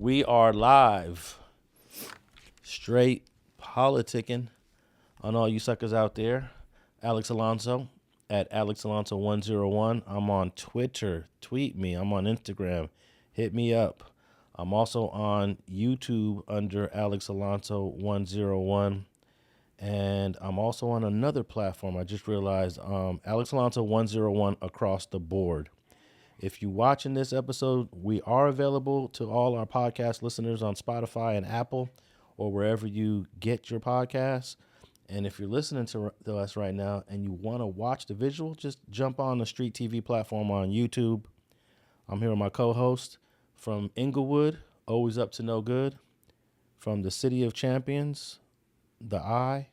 We are live. Straight politicking on all you suckers out there. Alex Alonso at AlexAlonso101. I'm on Twitter. Tweet me. I'm on Instagram. Hit me up. I'm also on YouTube under AlexAlonso101. And I'm also on another platform. I just realized AlexAlonso101 across the board. If you're watching this episode, we are available to all our podcast listeners on Spotify and Apple or wherever you get your podcasts. And if you're listening to us right now and you want to watch the visual, just jump on the StreetTV platform on YouTube. I'm here with my co-host from Inglewood, always up to no good. From the City of Champions, the I,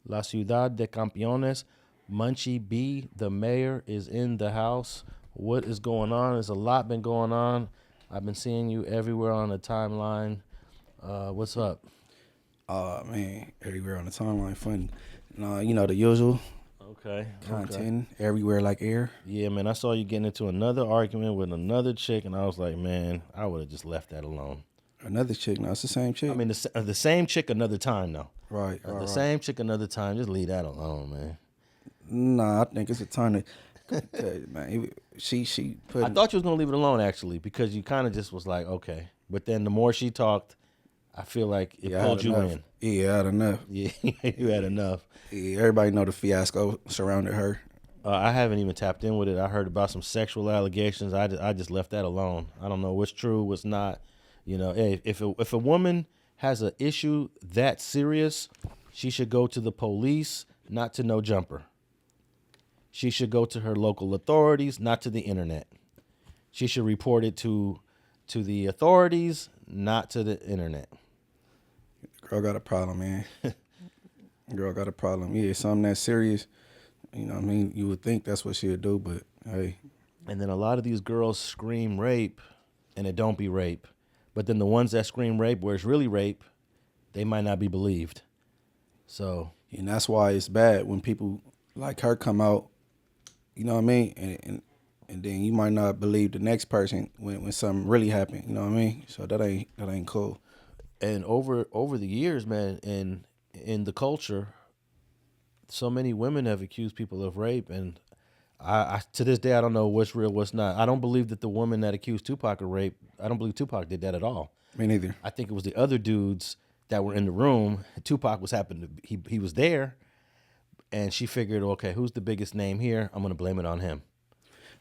La Ciudad de Campeones, Munchie B, the mayor, is in the house. What is going on? There's a lot been going on. I've been seeing you everywhere on the timeline. What's up? Man, everywhere on the timeline, fun. You know, the usual. Okay. Content everywhere like air. Yeah, man, I saw you getting into another argument with another chick, and I was like, man, I would have just left that alone. Another chick? No, it's the same chick. I mean, the same chick another time, though. Right. The same chick another time. Just leave that alone, man. Nah, I think it's a time to... man, she put... I thought you was going to leave it alone, actually, because you kind of just was like, okay. But then the more she talked, I feel like it pulled you in. Yeah, I had enough. Yeah, you had enough. Yeah, everybody know the fiasco surrounded her. I haven't even tapped in with it. I heard about some sexual allegations. I just left that alone. I don't know what's true, what's not. You know, hey, if a woman has an issue that serious, she should go to the police, not to No Jumper. She should go to her local authorities, not to the internet. She should report it to the authorities, not to the internet. Girl got a problem, man. Girl got a problem. Yeah, something that serious. You know what I mean? You would think that's what she would do, but hey. And then a lot of these girls scream rape, and it don't be rape. But then the ones that scream rape, where it's really rape, they might not be believed. So. And that's why it's bad when people like her come out. You know what I mean? And then you might not believe the next person when something really happened. You know what I mean? So that ain't cool. And over the years, man, in the culture, so many women have accused people of rape, and I to this day I don't know what's real, what's not. I don't believe that the woman that accused Tupac of rape, I don't believe Tupac did that at all. Me neither. I think it was the other dudes that were in the room. Tupac was he was there. And she figured, okay, who's the biggest name here? I'm going to blame it on him.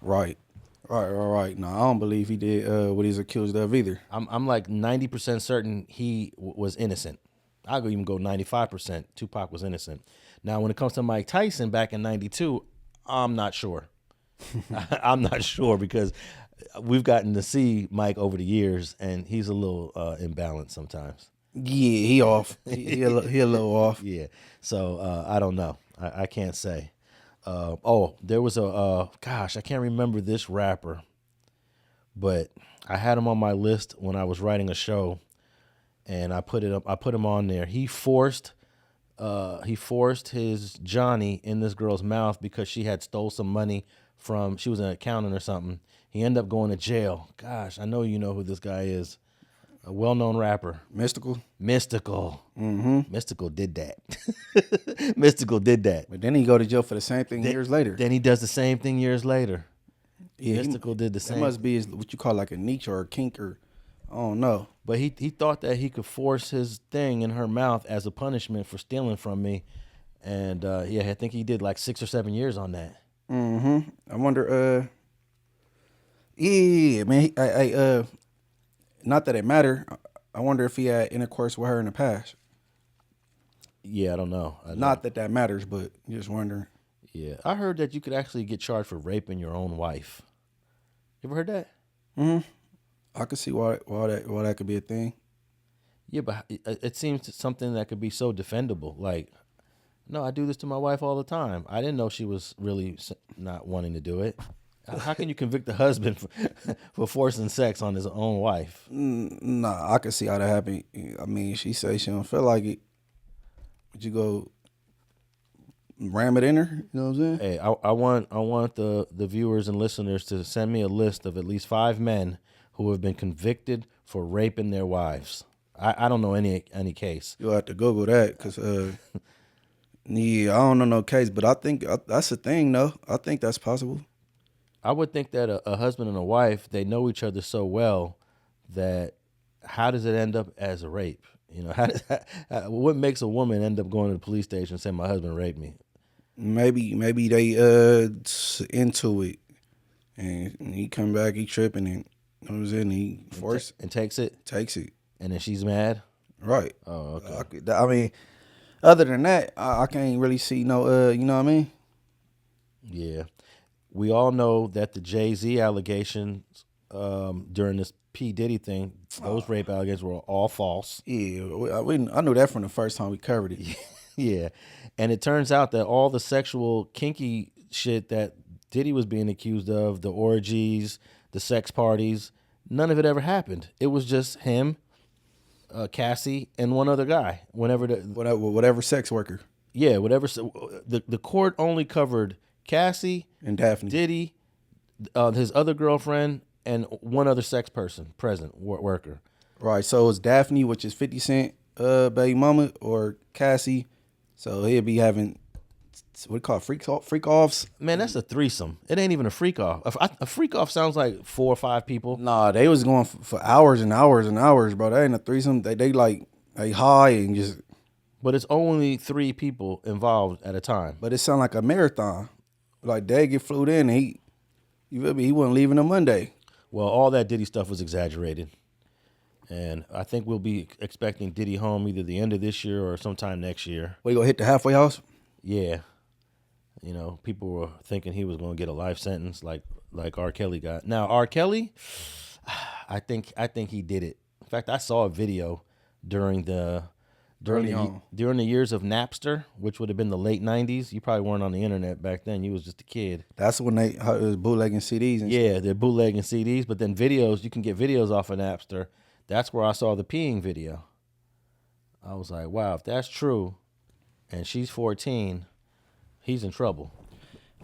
Right. No, I don't believe he did what he's accused of either. I'm like 90% certain he was innocent. I'll even go 95% Tupac was innocent. Now, when it comes to Mike Tyson back in 92, I'm not sure. I'm not sure because we've gotten to see Mike over the years, and he's a little imbalanced sometimes. Yeah, he off. He a little off. Yeah, so I don't know. I can't say. There was I can't remember this rapper, but I had him on my list when I was writing a show, and I put him on there. He forced his Johnny in this girl's mouth because she had stole some money she was an accountant or something. He ended up going to jail. Gosh, I know you know who this guy is. A well-known rapper. Mystical. Mm-hmm. Mystical did that. Mystical did that. But then he go to jail for the same thing years later. Then he does the same thing years later. Yeah, Mystical did the same. That must be what you call like a niche or a kink or, I don't know. But he thought that he could force his thing in her mouth as a punishment for stealing from me. And, I think he did like 6 or 7 years on that. Mm-hmm. I wonder, man, not that it mattered. I wonder if he had intercourse with her in the past. Yeah, I don't know. Not that matters, but just wondering. Yeah, I heard that you could actually get charged for raping your own wife. You ever heard that? Mm-hmm. I could see why that could be a thing. Yeah, but it seems something that could be so defendable. Like, no, I do this to my wife all the time. I didn't know she was really not wanting to do it. How can you convict the husband for forcing sex on his own wife? Nah, I can see how that happened. I mean, she say she don't feel like it. Would you go ram it in her? You know what I'm saying? Hey, I want the viewers and listeners to send me a list of at least 5 men who have been convicted for raping their wives. I don't know any case. You'll have to Google that because, yeah, I don't know no case, but I think that's a thing, though. I think that's possible. I would think that a husband and a wife, they know each other so well that how does it end up as a rape? You know, what makes a woman end up going to the police station and saying my husband raped me? Maybe they into it, and he come back, he tripping, and he force and takes it, and then she's mad. Right. Oh, okay. I mean, other than that, I can't really see no. You know what I mean? Yeah, we all know that the Jay-Z allegations during this P. Diddy thing, those rape allegations were all false. Yeah, I knew that from the first time we covered it. Yeah, and it turns out that all the sexual kinky shit that Diddy was being accused of, the orgies, the sex parties, none of it ever happened. It was just him, Cassie, and one other guy. Whatever sex worker. Yeah, whatever. The court only covered Cassie and Daphne, Diddy, his other girlfriend, and one other sex person present, worker. Right. So it's Daphne, which is 50 Cent baby mama, or Cassie. So he'll be having what we call freak offs. Man, that's a threesome. It ain't even a freak off. A freak off sounds like 4 or 5 people. Nah, they was going for hours and hours and hours, bro. That ain't a threesome. They high and just. But it's only 3 people involved at a time. But it sound like a marathon. Like they get flew in, and you feel me? He wasn't leaving on Monday. Well, all that Diddy stuff was exaggerated. And I think we'll be expecting Diddy home either the end of this year or sometime next year. We gonna hit the halfway house? Yeah. You know, people were thinking he was going to get a life sentence like R. Kelly got. Now, R. Kelly, I think he did it. In fact, I saw a video during the years of Napster, which would have been the late 90s. You probably weren't on the internet back then. You was just a kid. That's when it was bootlegging CDs and stuff. They're bootlegging CDs, but then videos, you can get videos off of Napster. That's where I saw the peeing video. I was like, wow, if that's true and she's 14, he's in trouble.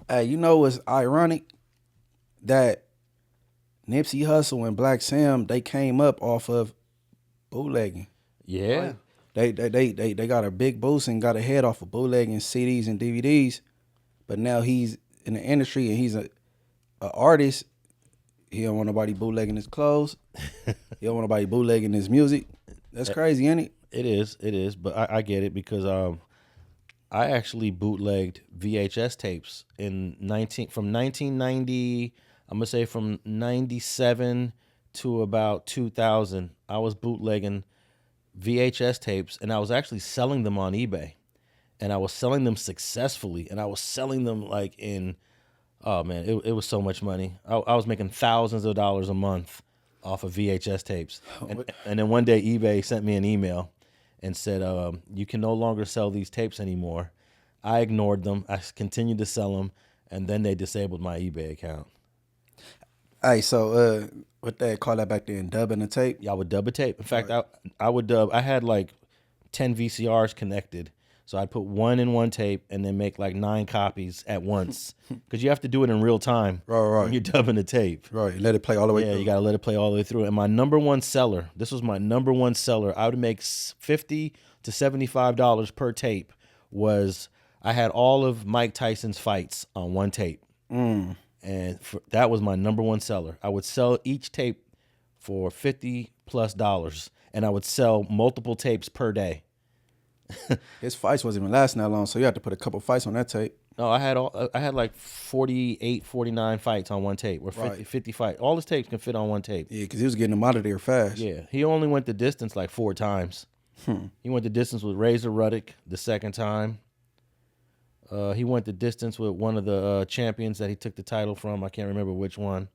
Hey, you know what's ironic? That Nipsey Hussle and Black Sam, they came up off of bootlegging. Yeah. Right? They got a big boost and got ahead off of bootlegging CDs and DVDs. But now he's in the industry and he's a artist. He don't want nobody bootlegging his clothes. He don't want nobody bootlegging his music. That's crazy, ain't it? It is. But I get it because I actually bootlegged VHS tapes from 1990. I'm gonna say from 97 to about 2000. I was bootlegging VHS tapes, and I was actually selling them on eBay, and I was selling them successfully, and I was selling them like in. Oh man, it was so much money. I was making thousands of dollars a month off of VHS tapes. And then one day eBay sent me an email and said, you can no longer sell these tapes anymore. I ignored them. I continued to sell them, and then they disabled my eBay account. Hey, so what they call that back then, dubbing a tape? Yeah, I would dub a tape. In fact, I would dub. I had like 10 VCRs connected. So I'd put one in one tape and then make like 9 copies at once. Because you have to do it in real time when you're dubbing the tape. Right, let it play all the way through. Yeah, you got to let it play all the way through. And my number one seller, this was my number one seller, I would make $50 to $75 per tape, was I had all of Mike Tyson's fights on one tape. And that was my number one seller. I would sell each tape for $50+, and I would sell multiple tapes per day. His fights wasn't even lasting that long, so you had to put a couple fights on that tape. No, I had like 48, 49 fights on one tape, or 50 fights. All his tapes can fit on one tape. Yeah, because he was getting them out of there fast. Yeah, he only went the distance like 4 times. He went the distance with Razor Ruddock the second time. He went the distance with one of the champions that he took the title from. I can't remember which one.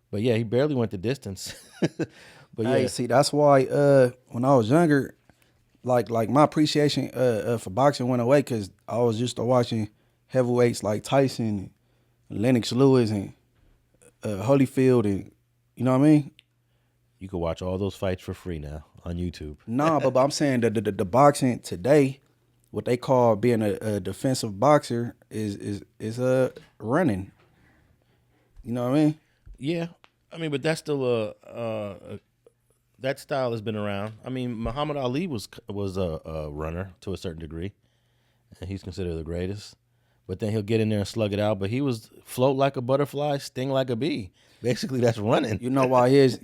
But yeah, he barely went the distance. But yeah, hey, see, that's why when I was younger, like my appreciation for boxing went away because I was used to watching heavyweights like Tyson, and Lennox Lewis, and Holyfield, and you know what I mean. You can watch all those fights for free now on YouTube. Nah, but I'm saying the boxing today, what they call being a defensive boxer is running. You know what I mean? Yeah, I mean, but that's still that style has been around. I mean, Muhammad Ali was a runner to a certain degree, and he's considered the greatest. But then he'll get in there and slug it out. But he was float like a butterfly, sting like a bee. Basically, that's running. You know why his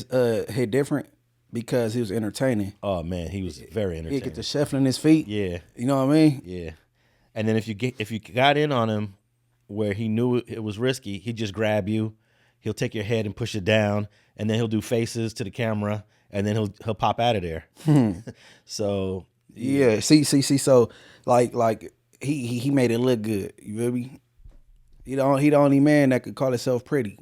hit different? Because he was entertaining. Oh man, he was very entertaining. He'd get the shuffling his feet. Yeah, You know what I mean? yeah. And then if you got in on him where he knew it was risky, he'd just grab you. He'll take your head and push it down, and then he'll do faces to the camera, and then he'll pop out of there. So Yeah. See. So like he made it look good. You feel me? He the only man that could call himself pretty.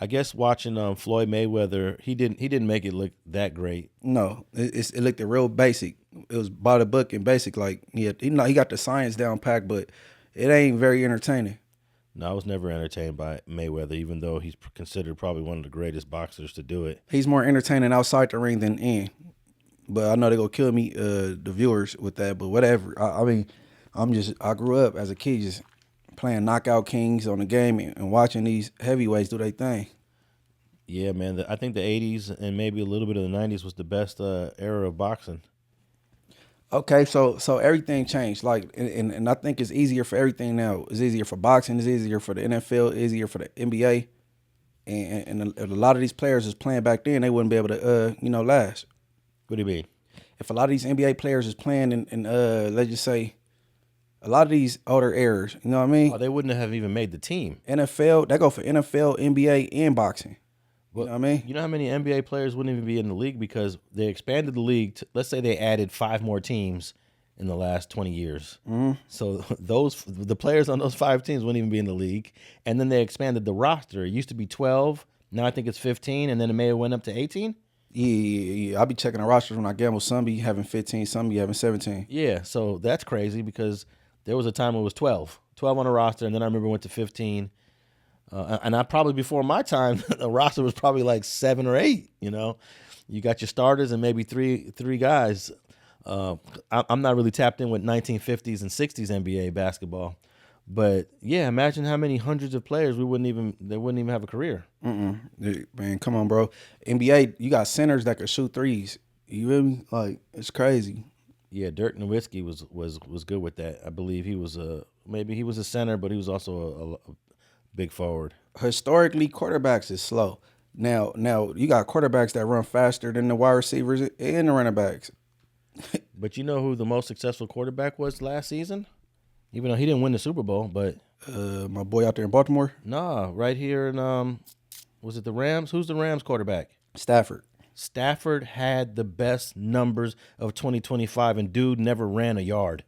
I guess watching Floyd Mayweather, he didn't make it look that great. No, it looked real basic. It was by the book and basic. Like he got the science down packed, but it ain't very entertaining. No, I was never entertained by Mayweather, even though he's considered probably one of the greatest boxers to do it. He's more entertaining outside the ring than in. But I know they're gonna kill me, the viewers, with that. But whatever. I mean, I grew up as a kid just playing knockout kings on the game and watching these heavyweights do their thing. Yeah, man. I think the 80s and maybe a little bit of the 90s was the best era of boxing. Okay, so everything changed. Like, and I think it's easier for everything now. It's easier for boxing. It's easier for the NFL. It's easier for the NBA. And a lot of these players is playing back then, they wouldn't be able to, last. What do you mean? If a lot of these NBA players is playing in let's just say, a lot of these older eras, you know what I mean? Oh, they wouldn't have even made the team. NFL, they go for NFL, NBA, and boxing. You know what I mean? You know how many NBA players wouldn't even be in the league because they expanded the league. Let's say they added 5 more teams in the last 20 years. Mm-hmm. So the players on those 5 teams wouldn't even be in the league. And then they expanded the roster. It used to be 12. Now I think it's 15. And then it may have went up to 18. Yeah. I'll be checking the rosters when I gamble. Some be having 15, some be having 17. Yeah, so that's crazy because there was a time when it was 12 on a roster. And then I remember it went to 15. And I probably before my time, the roster was probably like 7 or 8. You know, you got your starters and maybe three guys. I'm not really tapped in with 1950s and 60s NBA basketball, but yeah, imagine how many hundreds of players they wouldn't even have a career. Man, come on, bro. NBA, you got centers that could shoot threes. You feel me? Like, it's crazy. Yeah, Dirk Nowitzki was good with that. I believe he was maybe he was a center, but he was also a big forward. Historically, quarterbacks is slow. Now you got quarterbacks that run faster than the wide receivers and the running backs. But you know who the most successful quarterback was last season? Even though he didn't win the Super Bowl, but my boy out there in Baltimore? Nah, right here in was it the Rams? Who's the Rams quarterback? Stafford. Stafford had the best numbers of 2025, and dude never ran a yard.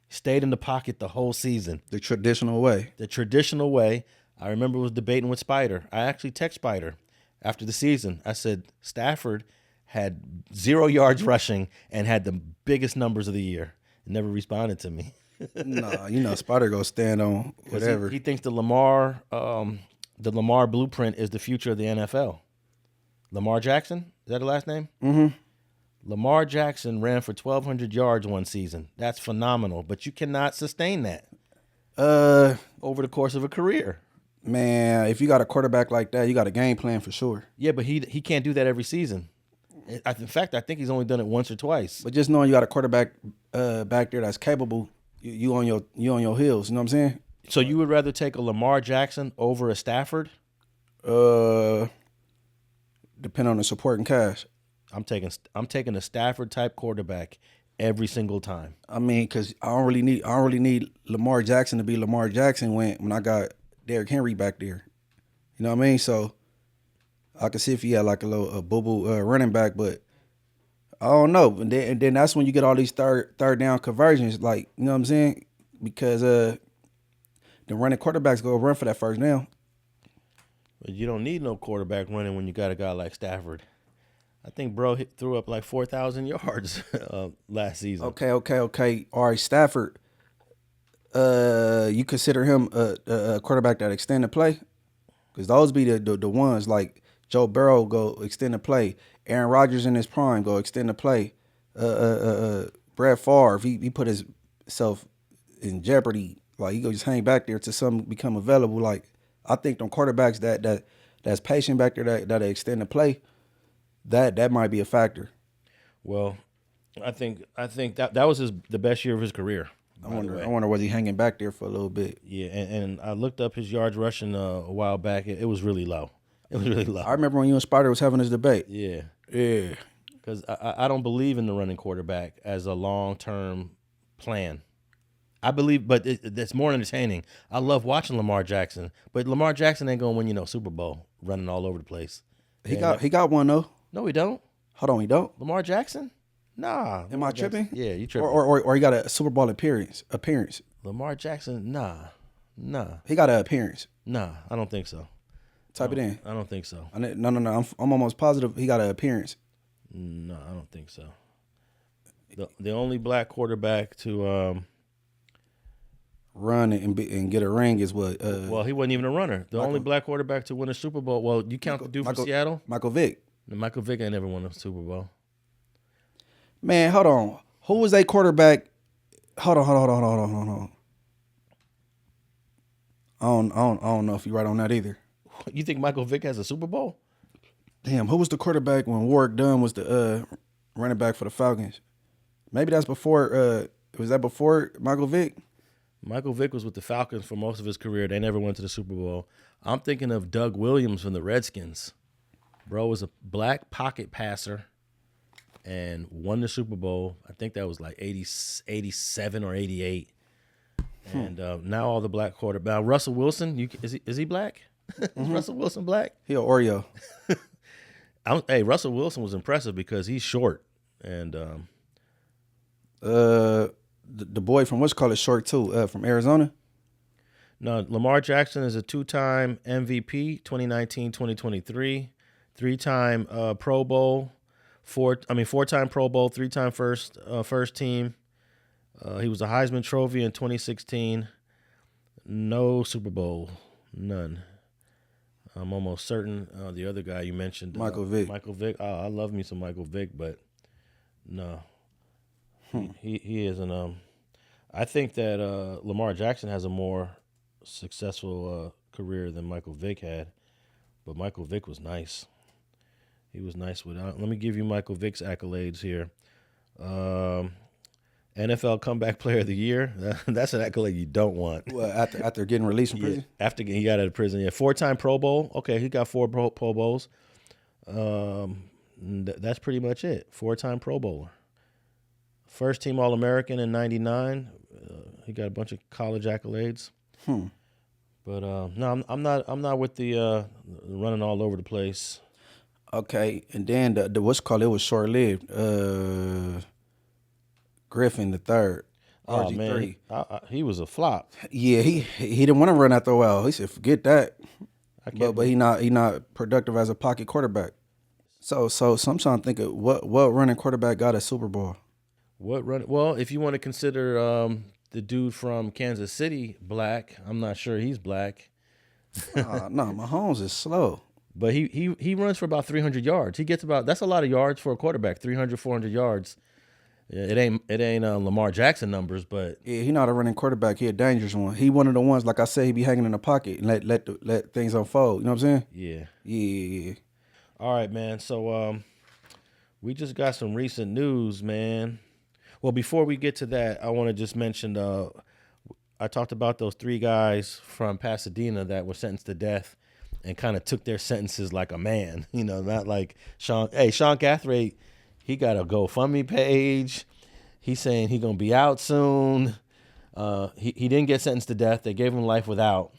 Stayed in the pocket the whole season. The traditional way. The traditional way. I remember was debating with Spider. I actually text Spider after the season. I said, Stafford had 0 yards rushing and had the biggest numbers of the year. Never responded to me. Nah, Spider go stand on whatever. He thinks the Lamar blueprint is the future of the NFL. Lamar Jackson? Is that the last name? Mm-hmm. Lamar Jackson ran for 1,200 yards one season. That's phenomenal, but you cannot sustain that over the course of a career. Man, if you got a quarterback like that, you got a game plan for sure. Yeah, but he can't do that every season. In fact, I think he's only done it once or twice. But just knowing you got a quarterback back there that's capable, you on your heels. You know what I'm saying? So you would rather take a Lamar Jackson over a Stafford? Depending on the supporting cast. I'm taking a Stafford type quarterback every single time. I mean, because I don't really need Lamar Jackson to be Lamar Jackson when I got Derrick Henry back there. You know what I mean? So I could see if he had like a boo-boo running back, but I don't know. And then that's when you get all these third down conversions, like, you know what I'm saying? Because the running quarterbacks go run for that first down. But you don't need no quarterback running when you got a guy like Stafford. I think bro threw up like 4,000 yards last season. Okay. All right, Stafford. You consider him a quarterback that extend the play? Because those be the ones like Joe Burrow go extend the play. Aaron Rodgers in his prime go extend the play. Brett Favre, he put himself in jeopardy. Like, he go just hang back there till something become available. Like, I think them quarterbacks that's patient back there that extend the play, That might be a factor. Well, I think that was the best year of his career. I wonder was he hanging back there for a little bit. Yeah, and I looked up his yards rushing a while back. It was really low. It was really low. I remember when you and Spider was having this debate. Yeah. Yeah. Because I don't believe in the running quarterback as a long-term plan. I believe, but it's more entertaining. I love watching Lamar Jackson, but Lamar Jackson ain't going to win, Super Bowl running all over the place. He got one, though. No, he don't. Hold on, he don't? Lamar Jackson? Nah. Am I tripping? Yeah, you tripping. Or he got a Super Bowl appearance. Lamar Jackson? Nah. He got an appearance. Nah, I don't think so. Type it in. I don't think so. No. I'm almost positive he got an appearance. No, I don't think so. The only black quarterback to run and get a ring is what? Well, he wasn't even a runner. The only black quarterback to win a Super Bowl. Well, you count the dude from Seattle? Michael Vick. Michael Vick ain't never won a Super Bowl. Man, hold on. Who was that quarterback? Hold on. I don't know if you're right on that either. You think Michael Vick has a Super Bowl? Damn, who was the quarterback when Warwick Dunn was the running back for the Falcons? Maybe that's before. Was that before Michael Vick? Michael Vick was with the Falcons for most of his career. They never went to the Super Bowl. I'm thinking of Doug Williams from the Redskins. Bro was a black pocket passer and won the Super Bowl. I think that was like 87 or 88. And now all the black quarterbacks. Now Russell Wilson, is he black? Is Russell Wilson black? He an Oreo. Hey, Russell Wilson was impressive because he's short. And the boy from what's called short too, from Arizona. No, Lamar Jackson is a 2-time MVP, 2019, 2023, 3-time Pro Bowl, 4-time Pro Bowl, 3-time first team. He was a Heisman Trophy in 2016. No Super Bowl, none. I'm almost certain the other guy you mentioned, Michael Vick. Michael Vick. Oh, I love me some Michael Vick, but no, he isn't. I think that Lamar Jackson has a more successful career than Michael Vick had, but Michael Vick was nice. He was nice let me give you Michael Vick's accolades here. NFL Comeback Player of the Year. That's an accolade you don't want. Well, after getting released from prison? After he got out of prison, yeah. 4-time Pro Bowl. Okay, he got 4 Pro Bowls. That's pretty much it. 4-time Pro Bowler. First team All-American in '99. He got a bunch of college accolades. But no, I'm not with the running all over the place. Okay, and then the what's called, it was short lived. Griffin III. Oh man, he was a flop. Yeah, he didn't want to run after a while. He said, "Forget that." But he not productive as a pocket quarterback. So I'm trying to think of what running quarterback got a Super Bowl. Well, if you want to consider the dude from Kansas City black, I'm not sure he's black. No, Mahomes is slow. But he runs for about 300 yards. That's a lot of yards for a quarterback, 300, 400 yards. It ain't Lamar Jackson numbers, but yeah, he not a running quarterback. He a dangerous one. He one of the ones, like I said, he be hanging in the pocket and let things unfold. You know what I'm saying? Yeah. All right, man. So we just got some recent news, man. Well, before we get to that, I want to just mention I talked about those 3 guys from Pasadena that were sentenced to death and kind of took their sentences like a man. Not like Sean. Hey, Sean Gathray. He got a GoFundMe page. He's saying he's going to be out soon. He didn't get sentenced to death. They gave him life without.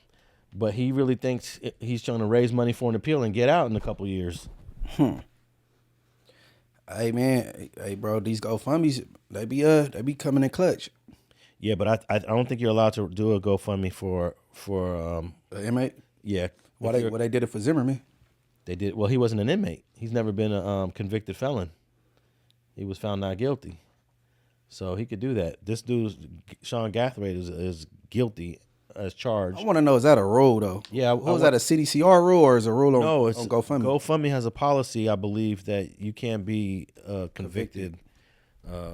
But he really thinks he's trying to raise money for an appeal and get out in a couple years. Hey, man. Hey, bro, these GoFundMes, they be coming in clutch. Yeah, but I don't think you're allowed to do a GoFundMe for an inmate? Yeah. Why they did it for Zimmerman? They did. Well, he wasn't an inmate. He's never been a convicted felon. He was found not guilty. So he could do that. This dude, Sean Gathray, is guilty as charged. I want to know, is that a rule, though? Yeah. Was that a CDCR rule or is it a rule on GoFundMe? GoFundMe has a policy, I believe, that you can't be convicted. I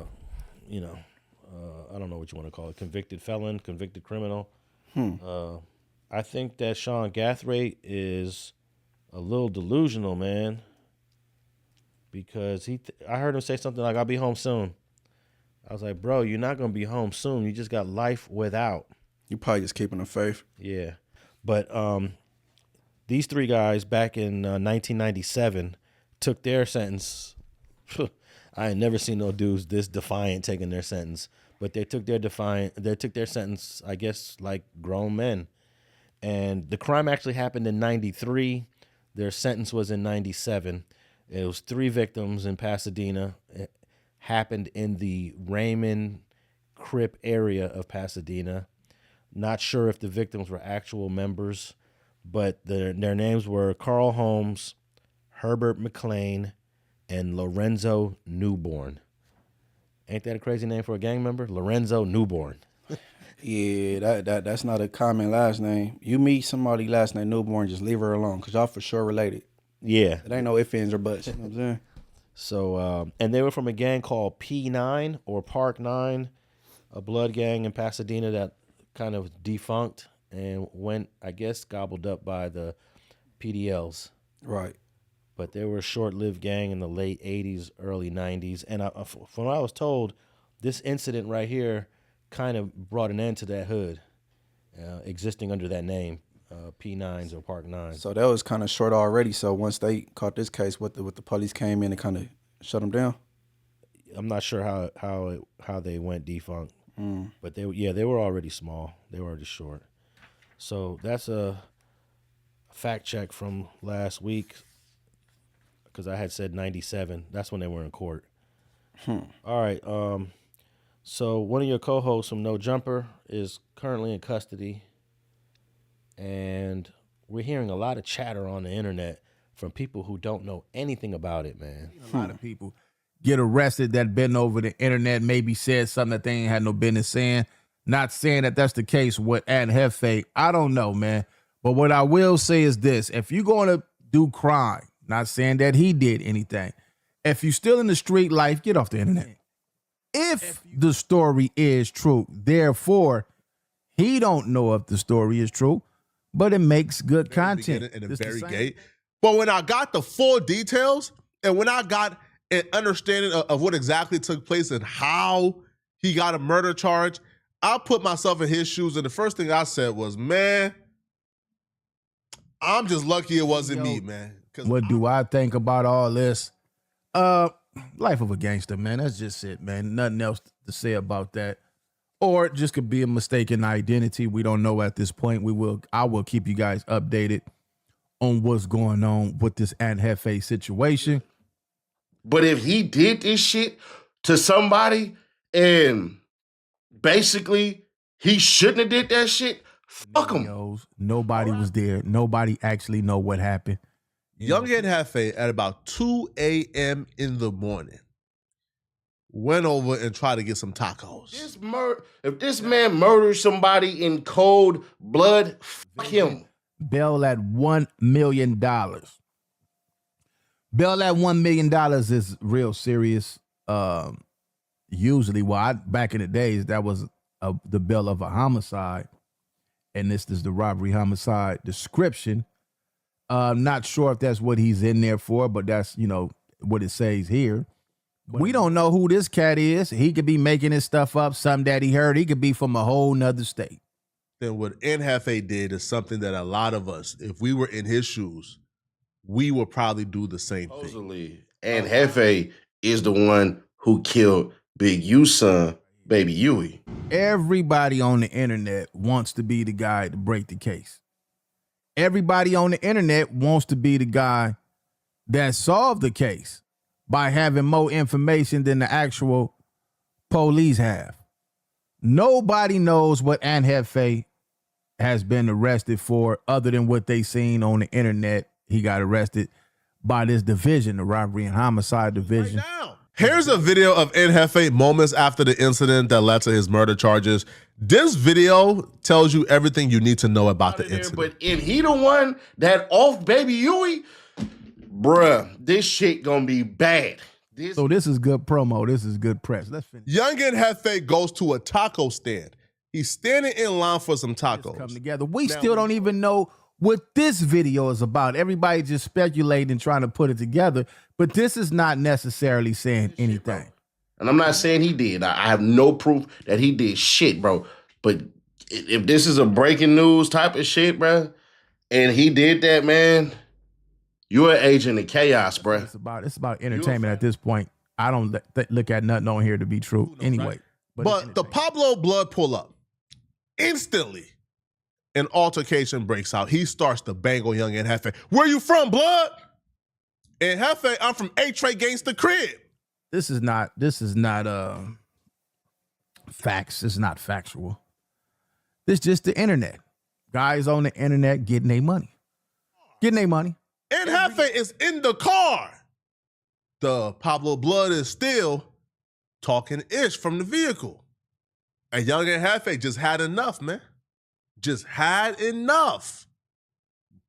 don't know what you want to call it. Convicted felon, convicted criminal. I think that Sean Gathray is a little delusional, man. because I heard him say something like, "I'll be home soon." I was like, "Bro, you're not gonna be home soon. You just got life without." You probably just keeping the faith. Yeah, but these three guys back in 1997 took their sentence. I ain't never seen no dudes this defiant taking their sentence, but they took their sentence, I guess, like grown men. And the crime actually happened in 93. Their sentence was in 97. It was 3 victims in Pasadena. It happened in the Raymond Crip area of Pasadena. Not sure if the victims were actual members, but their names were Carl Holmes, Herbert McLean, and Lorenzo Newborn. Ain't that a crazy name for a gang member? Lorenzo Newborn. Yeah, that's not a common last name. You meet somebody last name Newborn, just leave her alone, because y'all for sure related. Yeah. It ain't no ifs, ands, or buts. You know what I'm saying? So, and they were from a gang called P9 or Park 9, a blood gang in Pasadena that kind of defunct and went, I guess, gobbled up by the PDLs. Right. But they were a short-lived gang in the late 80s, early 90s. And from what I was told, this incident right here kind of brought an end to that hood existing under that name, P9s or Park 9. So that was kind of short already. So once they caught this case, what the police came in and kind of shut them down? I'm not sure how they went defunct. But they were already small. They were already short. So that's a fact check from last week, because I had said 97. That's when they were in court. All right. So one of your co-hosts from No Jumper is currently in custody, and we're hearing a lot of chatter on the internet from people who don't know anything about it, man. A lot of people get arrested that been over the internet, maybe said something that they ain't had no business saying. Not saying that that's the case with Ant Jefe. I don't know, man. But what I will say is this. If you're going to do crime, not saying that he did anything, if you're still in the street life, get off the internet. If the story is true, therefore, he don't know if the story is true, but it makes good content. In the very gate. But when I got the full details and when I got an understanding of what exactly took place and how he got a murder charge, I put myself in his shoes, and the first thing I said was, man, I'm just lucky it wasn't me, man. What do I think about all this? Life of a gangster, man. That's just it, man. Nothing else to say about that. Or it just could be a mistaken identity. We don't know at this point. I will keep you guys updated on what's going on with this Ant Jefe situation. But if he did this shit to somebody and basically he shouldn't have did that shit, fuck him. Nobody was there. Nobody actually know what happened. Young Ant Jefe at about 2 a.m. in the morning went over and tried to get some tacos. If this man murders somebody in cold blood, fuck him. Bail at $1 million. Bail at $1 million is real serious. Usually, back in the days, that was the bail of a homicide. And this is the robbery homicide description. Not sure if that's what he's in there for, but that's, what it says here. We don't know who this cat is. He could be making his stuff up, something that he heard. He could be from a whole nother state. Then what Ant Jefe did is something that a lot of us, if we were in his shoes, we would probably do the same thing. Supposedly, Ant Jefe is the one who killed Big U's son, Baby Huey. Everybody on the internet wants to be the guy to break the case. Everybody on the internet wants to be the guy that solved the case by having more information than the actual police have. Nobody knows what Ant Jefe has been arrested for other than what they seen on the internet. He got arrested by this division, the robbery and homicide division. Right now. Here's a video of Ant Jefe moments after the incident that led to his murder charges. This video tells you everything you need to know about the incident. But if he the one that off Baby Huey, bruh, this shit gonna be bad. So this is good promo. This is good press. Let's finish. Young Ant Jefe goes to a taco stand. He's standing in line for some tacos. Come together. We still don't even know what this video is about. Everybody just speculating and trying to put it together, but this is not necessarily saying anything. And I'm not saying he did. I have no proof that he did shit, bro. But if this is a breaking news type of shit, bro, and he did that, man, you're an agent of chaos, bro. It's about entertainment at this point. I don't look at nothing on here to be true anyway. But the Pablo blood pull up. Instantly, an altercation breaks out. He starts to bang on Young Ant Jefe. Where you from, blood? And Jefe, I'm from A-Tray Gangsta Crib. This is not facts. This is not factual. This is just the internet. Guys on the internet getting their money. And Jefe is in the car. The Pablo blood is still talking ish from the vehicle. And Young Ant Jefe just had enough, man. Just had enough.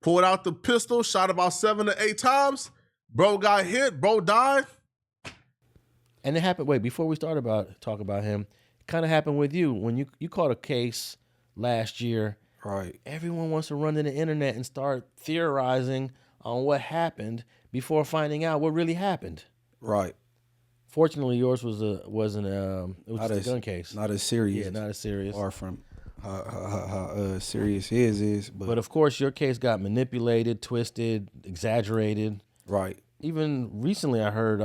Pulled out the pistol, shot about 7 to 8 times. Bro got hit, bro died. And it happened, wait, before we talk about him, it kind of happened with you. When you caught a case last year, right? Everyone wants to run to the internet and start theorizing on what happened before finding out what really happened. Right. Fortunately, yours wasn't it was just a gun case. Not as serious. Yeah, not as serious. Far from how serious his is. But of course, your case got manipulated, twisted, exaggerated. Right. Even recently, I heard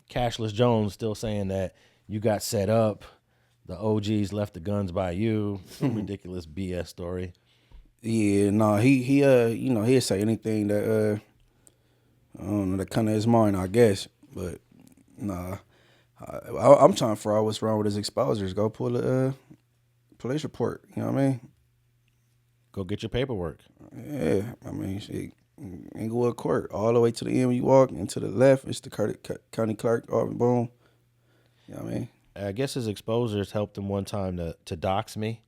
Cashless Jones still saying that you got set up. The OGs left the guns by you. Some ridiculous BS story. Yeah, no, he'll say anything that I don't know, that kind of his mind, I guess. But nah, I'm trying to figure out what's wrong with his exposures. Go pull a police report. You know what I mean? Go get your paperwork. Yeah, I mean, shit. Inglewood Court, all the way to the end when you walk, and to the left, it's the county clerk, boom. You know what I mean? I guess his exposures helped him one time to dox me,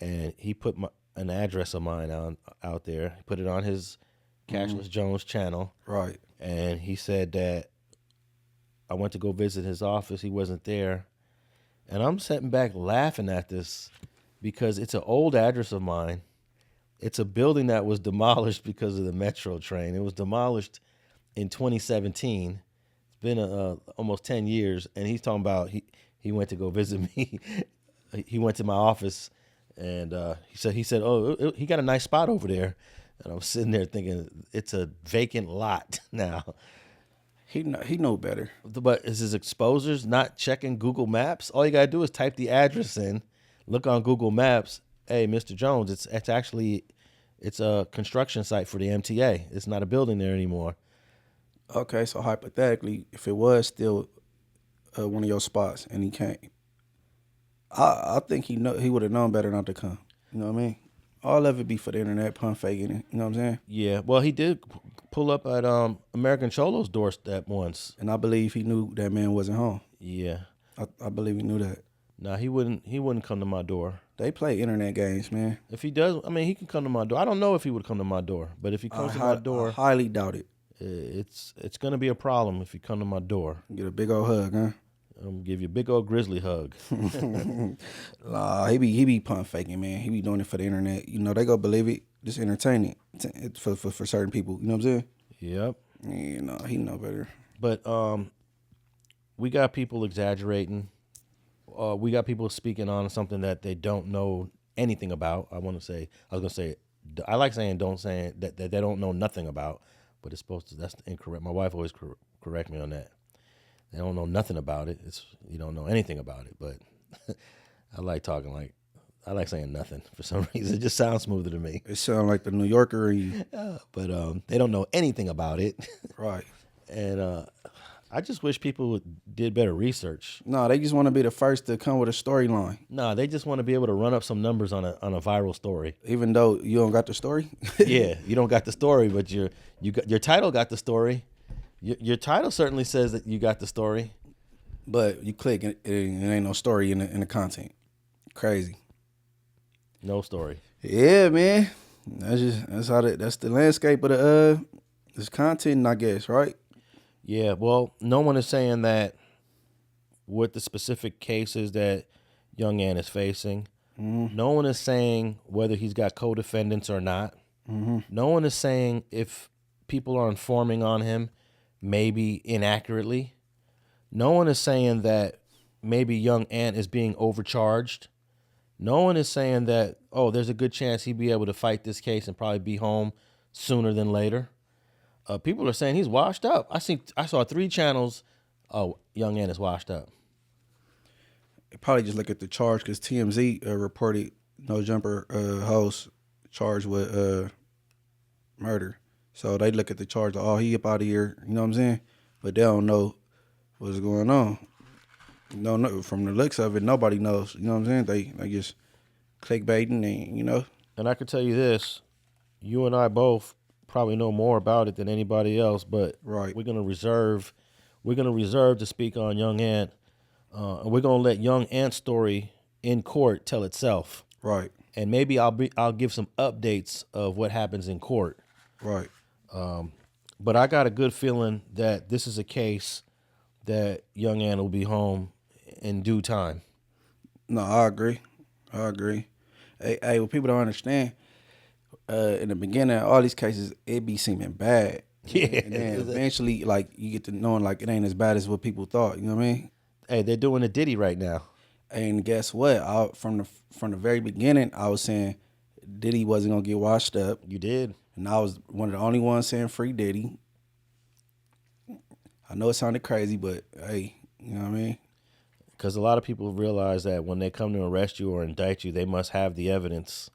and he put an address of mine out there. He put it on his Cashless Jones channel. Right. And he said that I went to go visit his office. He wasn't there. And I'm sitting back laughing at this because it's an old address of mine. It's a building that was demolished because of the metro train. It was demolished in 2017. It's been almost 10 years. And he's talking about he went to go visit me. He went to my office and he said, oh, he got a nice spot over there. And I'm sitting there thinking it's a vacant lot now. He know better. But is his exposures not checking Google Maps? All you gotta do is type the address in, look on Google Maps. Hey, Mr. Jones, it's a construction site for the MTA. It's not a building there anymore. Okay, so hypothetically, if it was still one of your spots and he came, I think he would have known better not to come. You know what I mean? All of it be for the internet, pun faking it. You know what I'm saying? Yeah. Well, he did pull up at American Cholo's doorstep once, and I believe he knew that man wasn't home. Yeah. I believe he knew that. Nah, he wouldn't come to my door. They play internet games, man. If he does, I mean, he can come to my door. I don't know if he would come to my door, but if he comes to my door, I highly doubt it. It's gonna be a problem if you come to my door. Get a big old hug, huh? I'm gonna give you a big old grizzly hug. Nah, he be pun faking, man. He be doing it for the internet. You know, they go believe it. Just entertaining it for certain people. You know what I'm saying? Yep. You know, he know better. But we got people exaggerating. We got people speaking on something that they don't know anything about. I like saying don't say that they don't know nothing about, but it's supposed to. That's incorrect. My wife always correct me on that. They don't know nothing about it. You don't know anything about it. But I like saying nothing for some reason. It just sounds smoother to me. It sounds like the New Yorker. But they don't know anything about it. Right. And I just wish people did better research. No, they just want to be the first to come with a storyline. No, they just want to be able to run up some numbers on a viral story. Even though you don't got the story? Yeah, you don't got the story, but your title got the story. Your title certainly says that you got the story. But you click and it ain't no story in the content. Crazy. No story. Yeah, man. That's the landscape of this content, I guess, right? Yeah, well, no one is saying that with the specific cases that Young Ant is facing. Mm-hmm. No one is saying whether he's got co-defendants or not. No one is saying if people are informing on him, maybe inaccurately. No one is saying that maybe Young Ant is being overcharged. No one is saying that, oh, there's a good chance he'd be able to fight this case and probably be home sooner than later. People are saying he's washed up. I saw 3 channels. Oh, Young Ant is washed up. Probably just look at the charge because TMZ reported No Jumper host charged with murder. So they look at the charge, oh, he up out of here, you know what I'm saying? But they don't know what's going on. No, from the looks of it, nobody knows, you know what I'm saying? They just clickbaiting and, you know. And I can tell you this, you and I both probably know more about it than anybody else, but Right. we're gonna reserve to speak on Young Ant. And we're gonna let Young Ant's story in court tell itself. Right. And maybe I'll give some updates of what happens in court. Right. But I got a good feeling that this is a case that Young Ant will be home in due time. No, I agree. Hey, what people don't understand, in the beginning, all these cases, it be seeming bad. Yeah. And then eventually, like, you get to knowing, like, it ain't as bad as what people thought, you know what I mean? Hey, they're doing a Diddy right now. And guess what? From the very beginning, I was saying Diddy wasn't going to get washed up. You did. And I was one of the only ones saying free Diddy. I know it sounded crazy, but hey, you know what I mean? Because a lot of people realize that when they come to arrest you or indict you, they must have the evidence.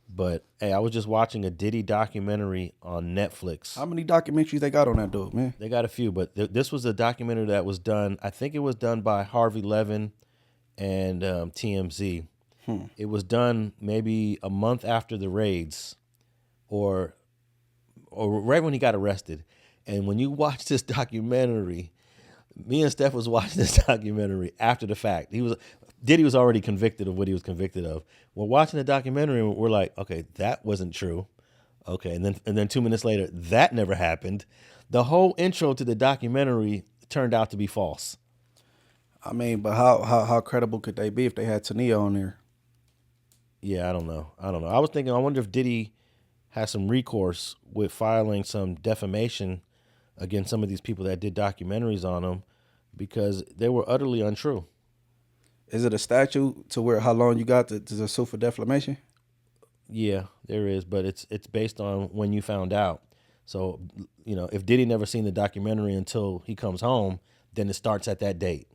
But, hey, I was just watching a Diddy documentary on Netflix. How many documentaries they got on that dude, man? They got a few, but this was a documentary that was done, I think it was done by Harvey Levin and TMZ. It was done maybe a month after the raids or right when he got arrested. And when you watch this documentary, me and Steph was watching this documentary after the fact. Diddy was already convicted of what he was convicted of. We're watching the documentary and we're like, okay, that wasn't true. Okay, and then 2 minutes later, that never happened. The whole intro to the documentary turned out to be false. I mean, but how credible could they be if they had Tania on there? Yeah, I don't know. I was thinking, I wonder if Diddy has some recourse with filing some defamation against some of these people that did documentaries on him because they were utterly untrue. Is it a statute to where how long you got to sue for defamation? Yeah, there is, but it's based on when you found out. So, you know, if Diddy never seen the documentary until he comes home, then it starts at that date.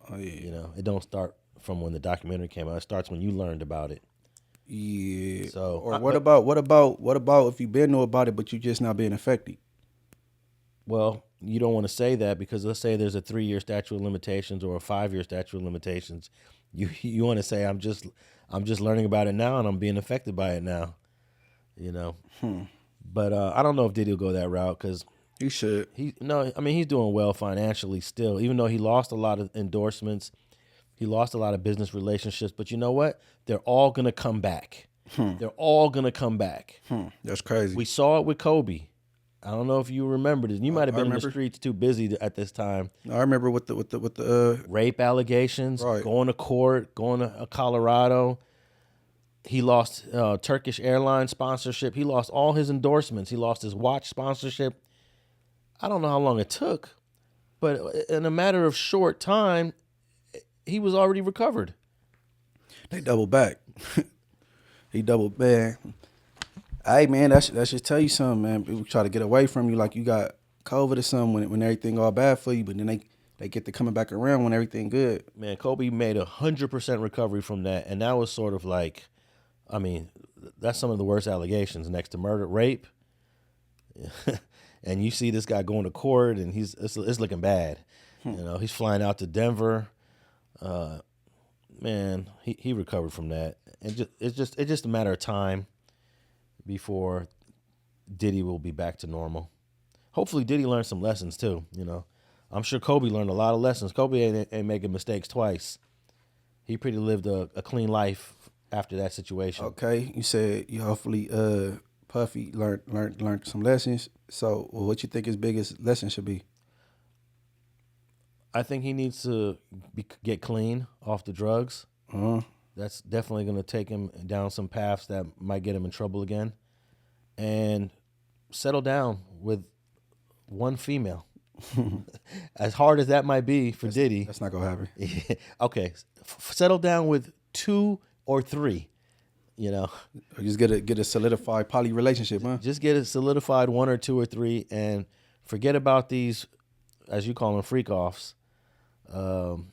Oh yeah. You know, it don't start from when the documentary came out. It starts when you learned about it. Yeah. So, or what about if you been know about it but you just not being affected? Well, you don't want to say that because let's say there's a 3-year statute of limitations or a 5-year statute of limitations. You want to say I'm just learning about it now and I'm being affected by it now, you know. But I don't know if Diddy will go that route because He should. he's doing well financially still, even though he lost a lot of endorsements, he lost a lot of business relationships. But you know what? They're all gonna come back. They're all gonna come back. That's crazy. We saw it with Kobe. I don't know if you remember this. You might have been in the streets too busy at this time. I remember with the Rape allegations, Right. going to court, going to Colorado. He lost Turkish Airlines sponsorship. He lost all his endorsements. He lost his watch sponsorship. I don't know how long it took, but in a matter of short time, he was already recovered. they double back. He doubled back. Hey man, that should tell you something, man. People try to get away from you like you got COVID or something when everything all bad for you, but then they get to coming back around when everything good. Man, Kobe made 100% recovery from that, and that was sort of like, I mean, that's some of the worst allegations next to murder, rape. And you see this guy going to court, and it's looking bad. You know, he's flying out to Denver. Man, he recovered from that, and it's just a matter of time before Diddy will be back to normal. Hopefully, Diddy learned some lessons too. You know, I'm sure Kobe learned a lot of lessons. Kobe ain't making mistakes twice. He pretty lived a clean life after that situation. Okay, you said you hopefully Puffy learned some lessons. So, what you think his biggest lesson should be? I think he needs to get clean off the drugs. That's definitely going to take him down some paths that might get him in trouble again. and settle down with one female. As hard as that might be for Diddy. That's not gonna happen. Okay, settle down with 2 or 3. You know, Or just get a solidified poly relationship, huh? just get a solidified 1 or 2 or 3, and forget about these, as you call them, freak offs, and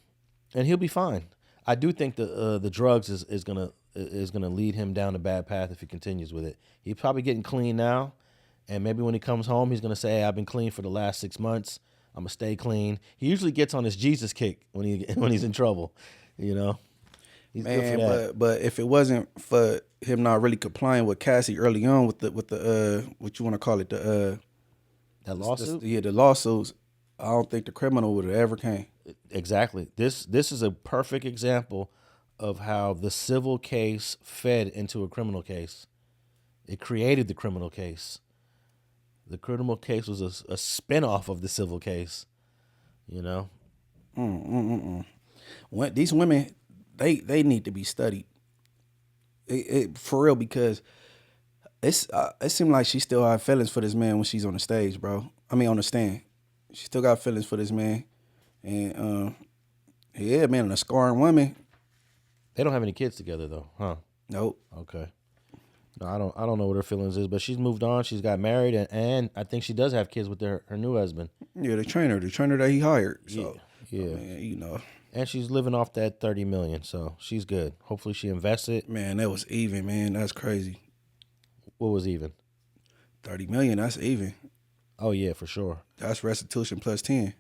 he'll be fine. I do think the drugs is gonna lead him down a bad path if he continues with it. He's probably getting clean now, and maybe when he comes home, he's gonna say, "Hey, I've been clean for the last 6 months. I'm gonna stay clean." He usually gets on his Jesus kick when he's in trouble, you know. He's good for that. But if it wasn't for him not really complying with Cassie early on with the what you want to call it, That lawsuit. the lawsuits, I don't think the criminal would have ever came. Exactly. This is a perfect example of how the civil case fed into a criminal case. It created the criminal case. The criminal case was a spinoff of the civil case. You know. These women, they need to be studied. For real, because it seemed like she still had feelings for this man when she's on the stage, bro. I mean, on the stand. She still got feelings for this man. And, yeah, man, a scarring woman. They don't have any kids together though, huh? Nope. Okay. No, I don't know what her feelings is, but she's moved on. She's got married, and I think she does have kids with her new husband. Yeah, the trainer that he hired. So, Yeah. I mean, you know. And she's living off that $30 million, so she's good. Hopefully she invests it. Man, that was even, man. That's crazy. What was even? 30 million, that's even. Oh yeah, for sure. That's restitution plus 10.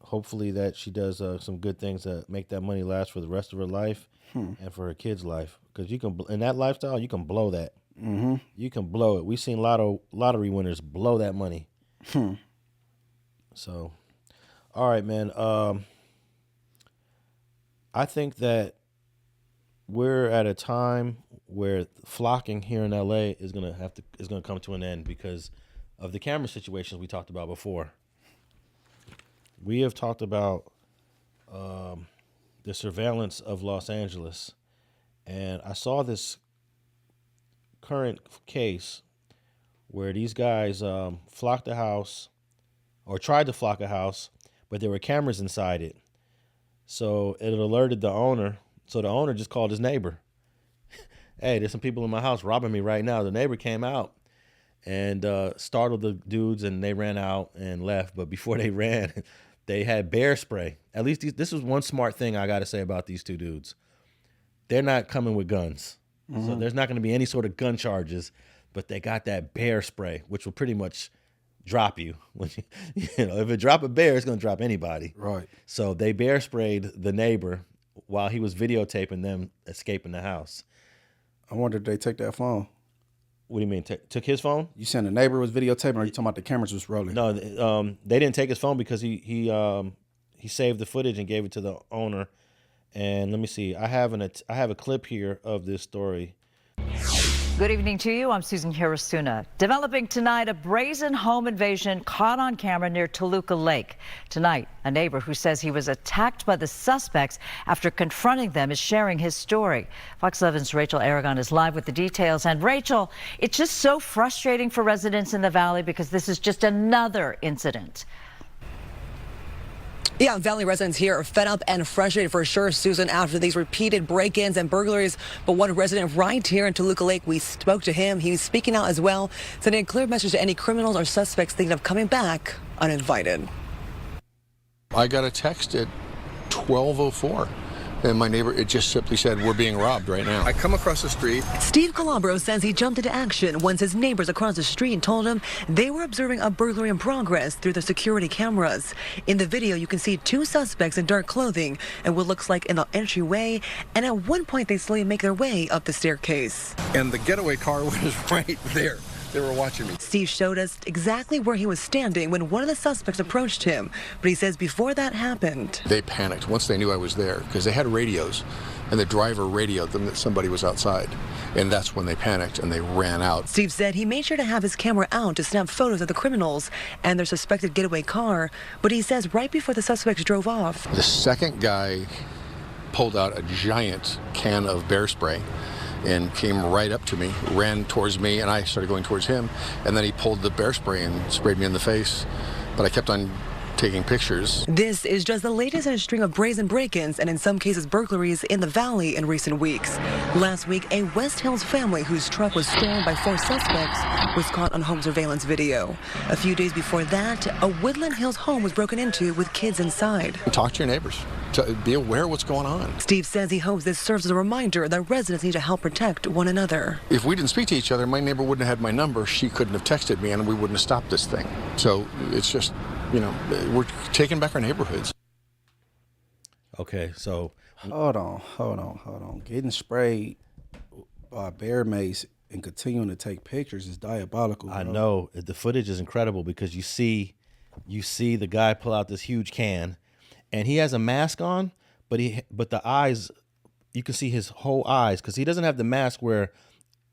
Hopefully that she does some good things that make that money last for the rest of her life and for her kids' life. Because you can, in that lifestyle, you can blow that. Mm-hmm. You can blow it. We've seen lottery winners blow that money. So, all right, man. I think that we're at a time where flocking here in LA is gonna come to an end because of the camera situations we talked about before. We have talked about the surveillance of Los Angeles, and I saw this current case where these guys flocked a house or tried to flock a house, but there were cameras inside it. So it alerted the owner. So the owner just called his neighbor. Hey, there's some people in my house robbing me right now. The neighbor came out and startled the dudes, and they ran out and left. But before they ran, they had bear spray. At least this was one smart thing I got to say about these two dudes. They're not coming with guns. So there's not going to be any sort of gun charges, but they got that bear spray, which will pretty much drop you. When you know, if it drop a bear, it's going to drop anybody. Right. So they bear sprayed the neighbor while he was videotaping them escaping the house. I wonder if they take that phone. What do you mean? Took his phone? You saying the neighbor was videotaping, or are you talking about the cameras was rolling? No, they didn't take his phone because he saved the footage and gave it to the owner. And let me see. I have a clip here of this story. Good evening to you. I'm Susan Hirasuna. Developing tonight, a brazen home invasion caught on camera near Toluca Lake. Tonight, a neighbor who says he was attacked by the suspects after confronting them is sharing his story. Fox 11's Rachel Aragon is live with the details. And Rachel, it's just so frustrating for residents in the valley because this is just another incident. Yeah, Valley residents here are fed up and frustrated for sure, Susan, after these repeated break-ins and burglaries. But one resident right here in Toluca Lake, we spoke to him. He's speaking out as well, sending a clear message to any criminals or suspects thinking of coming back uninvited. I got a text at 12:04. And my neighbor, it just simply said, we're being robbed right now. I come across the street. Steve Calabro says he jumped into action once his neighbors across the street told him they were observing a burglary in progress through the security cameras. In the video, you can see two suspects in dark clothing and what looks like in the entryway. And at one point, they slowly make their way up the staircase. And the getaway car was right there. They were watching me. Steve showed us exactly where he was standing when one of the suspects approached him. But he says before that happened, They panicked once they knew I was there because they had radios, and the driver radioed them that somebody was outside. And that's when they panicked and they ran out. Steve said he made sure to have his camera out to snap photos of the criminals and their suspected getaway car. But he says right before the suspects drove off, The second guy pulled out a giant can of bear spray and came right up to me, ran towards me, and I started going towards him. And then he pulled the bear spray and sprayed me in the face. But I kept on taking pictures. This is just the latest in a string of brazen break-ins and in some cases burglaries in the valley in recent weeks. Last week, a West Hills family whose truck was stolen by 4 suspects was caught on home surveillance video. A few days before that, a Woodland Hills home was broken into with kids inside. Talk to your neighbors. Be aware of what's going on. Steve says he hopes this serves as a reminder that residents need to help protect one another. If we didn't speak to each other, my neighbor wouldn't have had my number. She couldn't have texted me, and we wouldn't have stopped this thing. So it's just, you know, we're taking back our neighborhoods. Okay, so Hold on. Getting sprayed by bear mace and continuing to take pictures is diabolical. I bro. know the footage is incredible because you see the guy pull out this huge can, and he has a mask on, but the eyes, you can see his whole eyes because he doesn't have the mask where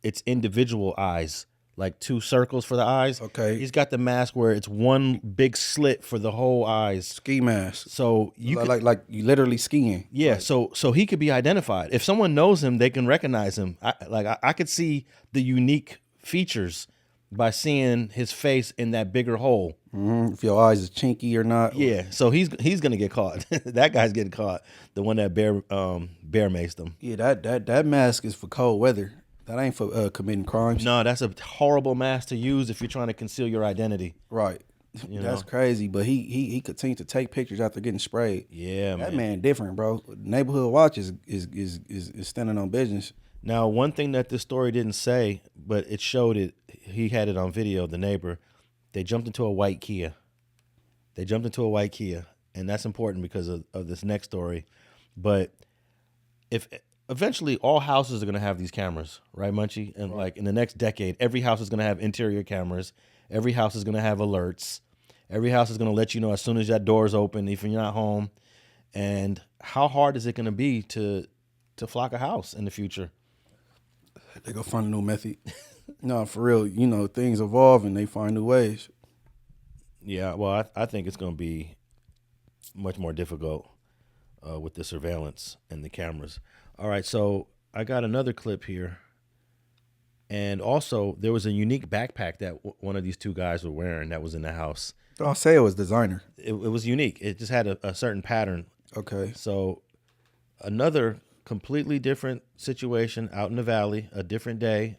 it's individual eyes, like 2 circles for the eyes. Okay. He's got the mask where it's one big slit for the whole eyes. Ski mask. So you like you literally skiing. yeah, so he could be identified. If someone knows him, they can recognize him. I could see the unique features by seeing his face in that bigger hole. Mm-hmm. If your eyes is chinky or not. Yeah, so he's gonna get caught. That guy's getting caught. The one that bear maced him. Yeah, that mask is for cold weather. That ain't for committing crimes. No, that's a horrible mask to use if you're trying to conceal your identity. Right. That's crazy. But he continued to take pictures after getting sprayed. Yeah, That man different, bro. Neighborhood Watch is standing on business. Now, one thing that this story didn't say, but it showed it. He had it on video. The neighbor, they jumped into a white Kia. And that's important because of this next story. But if eventually all houses are going to have these cameras, right, Munchie? And like in the next decade, every house is going to have interior cameras. Every house is going to have alerts. Every house is going to let you know as soon as that door is open, if you're not home. And how hard is it going to be to flock a house in the future? They go find a new method. No, for real. You know, things evolve and they find new ways. Yeah, well, I think it's going to be much more difficult with the surveillance and the cameras. All right, so I got another clip here. And also, there was a unique backpack that one of these 2 guys were wearing that was in the house. I'll say it was designer. It was unique. It just had a certain pattern. Okay. So another completely different situation out in the valley, a different day.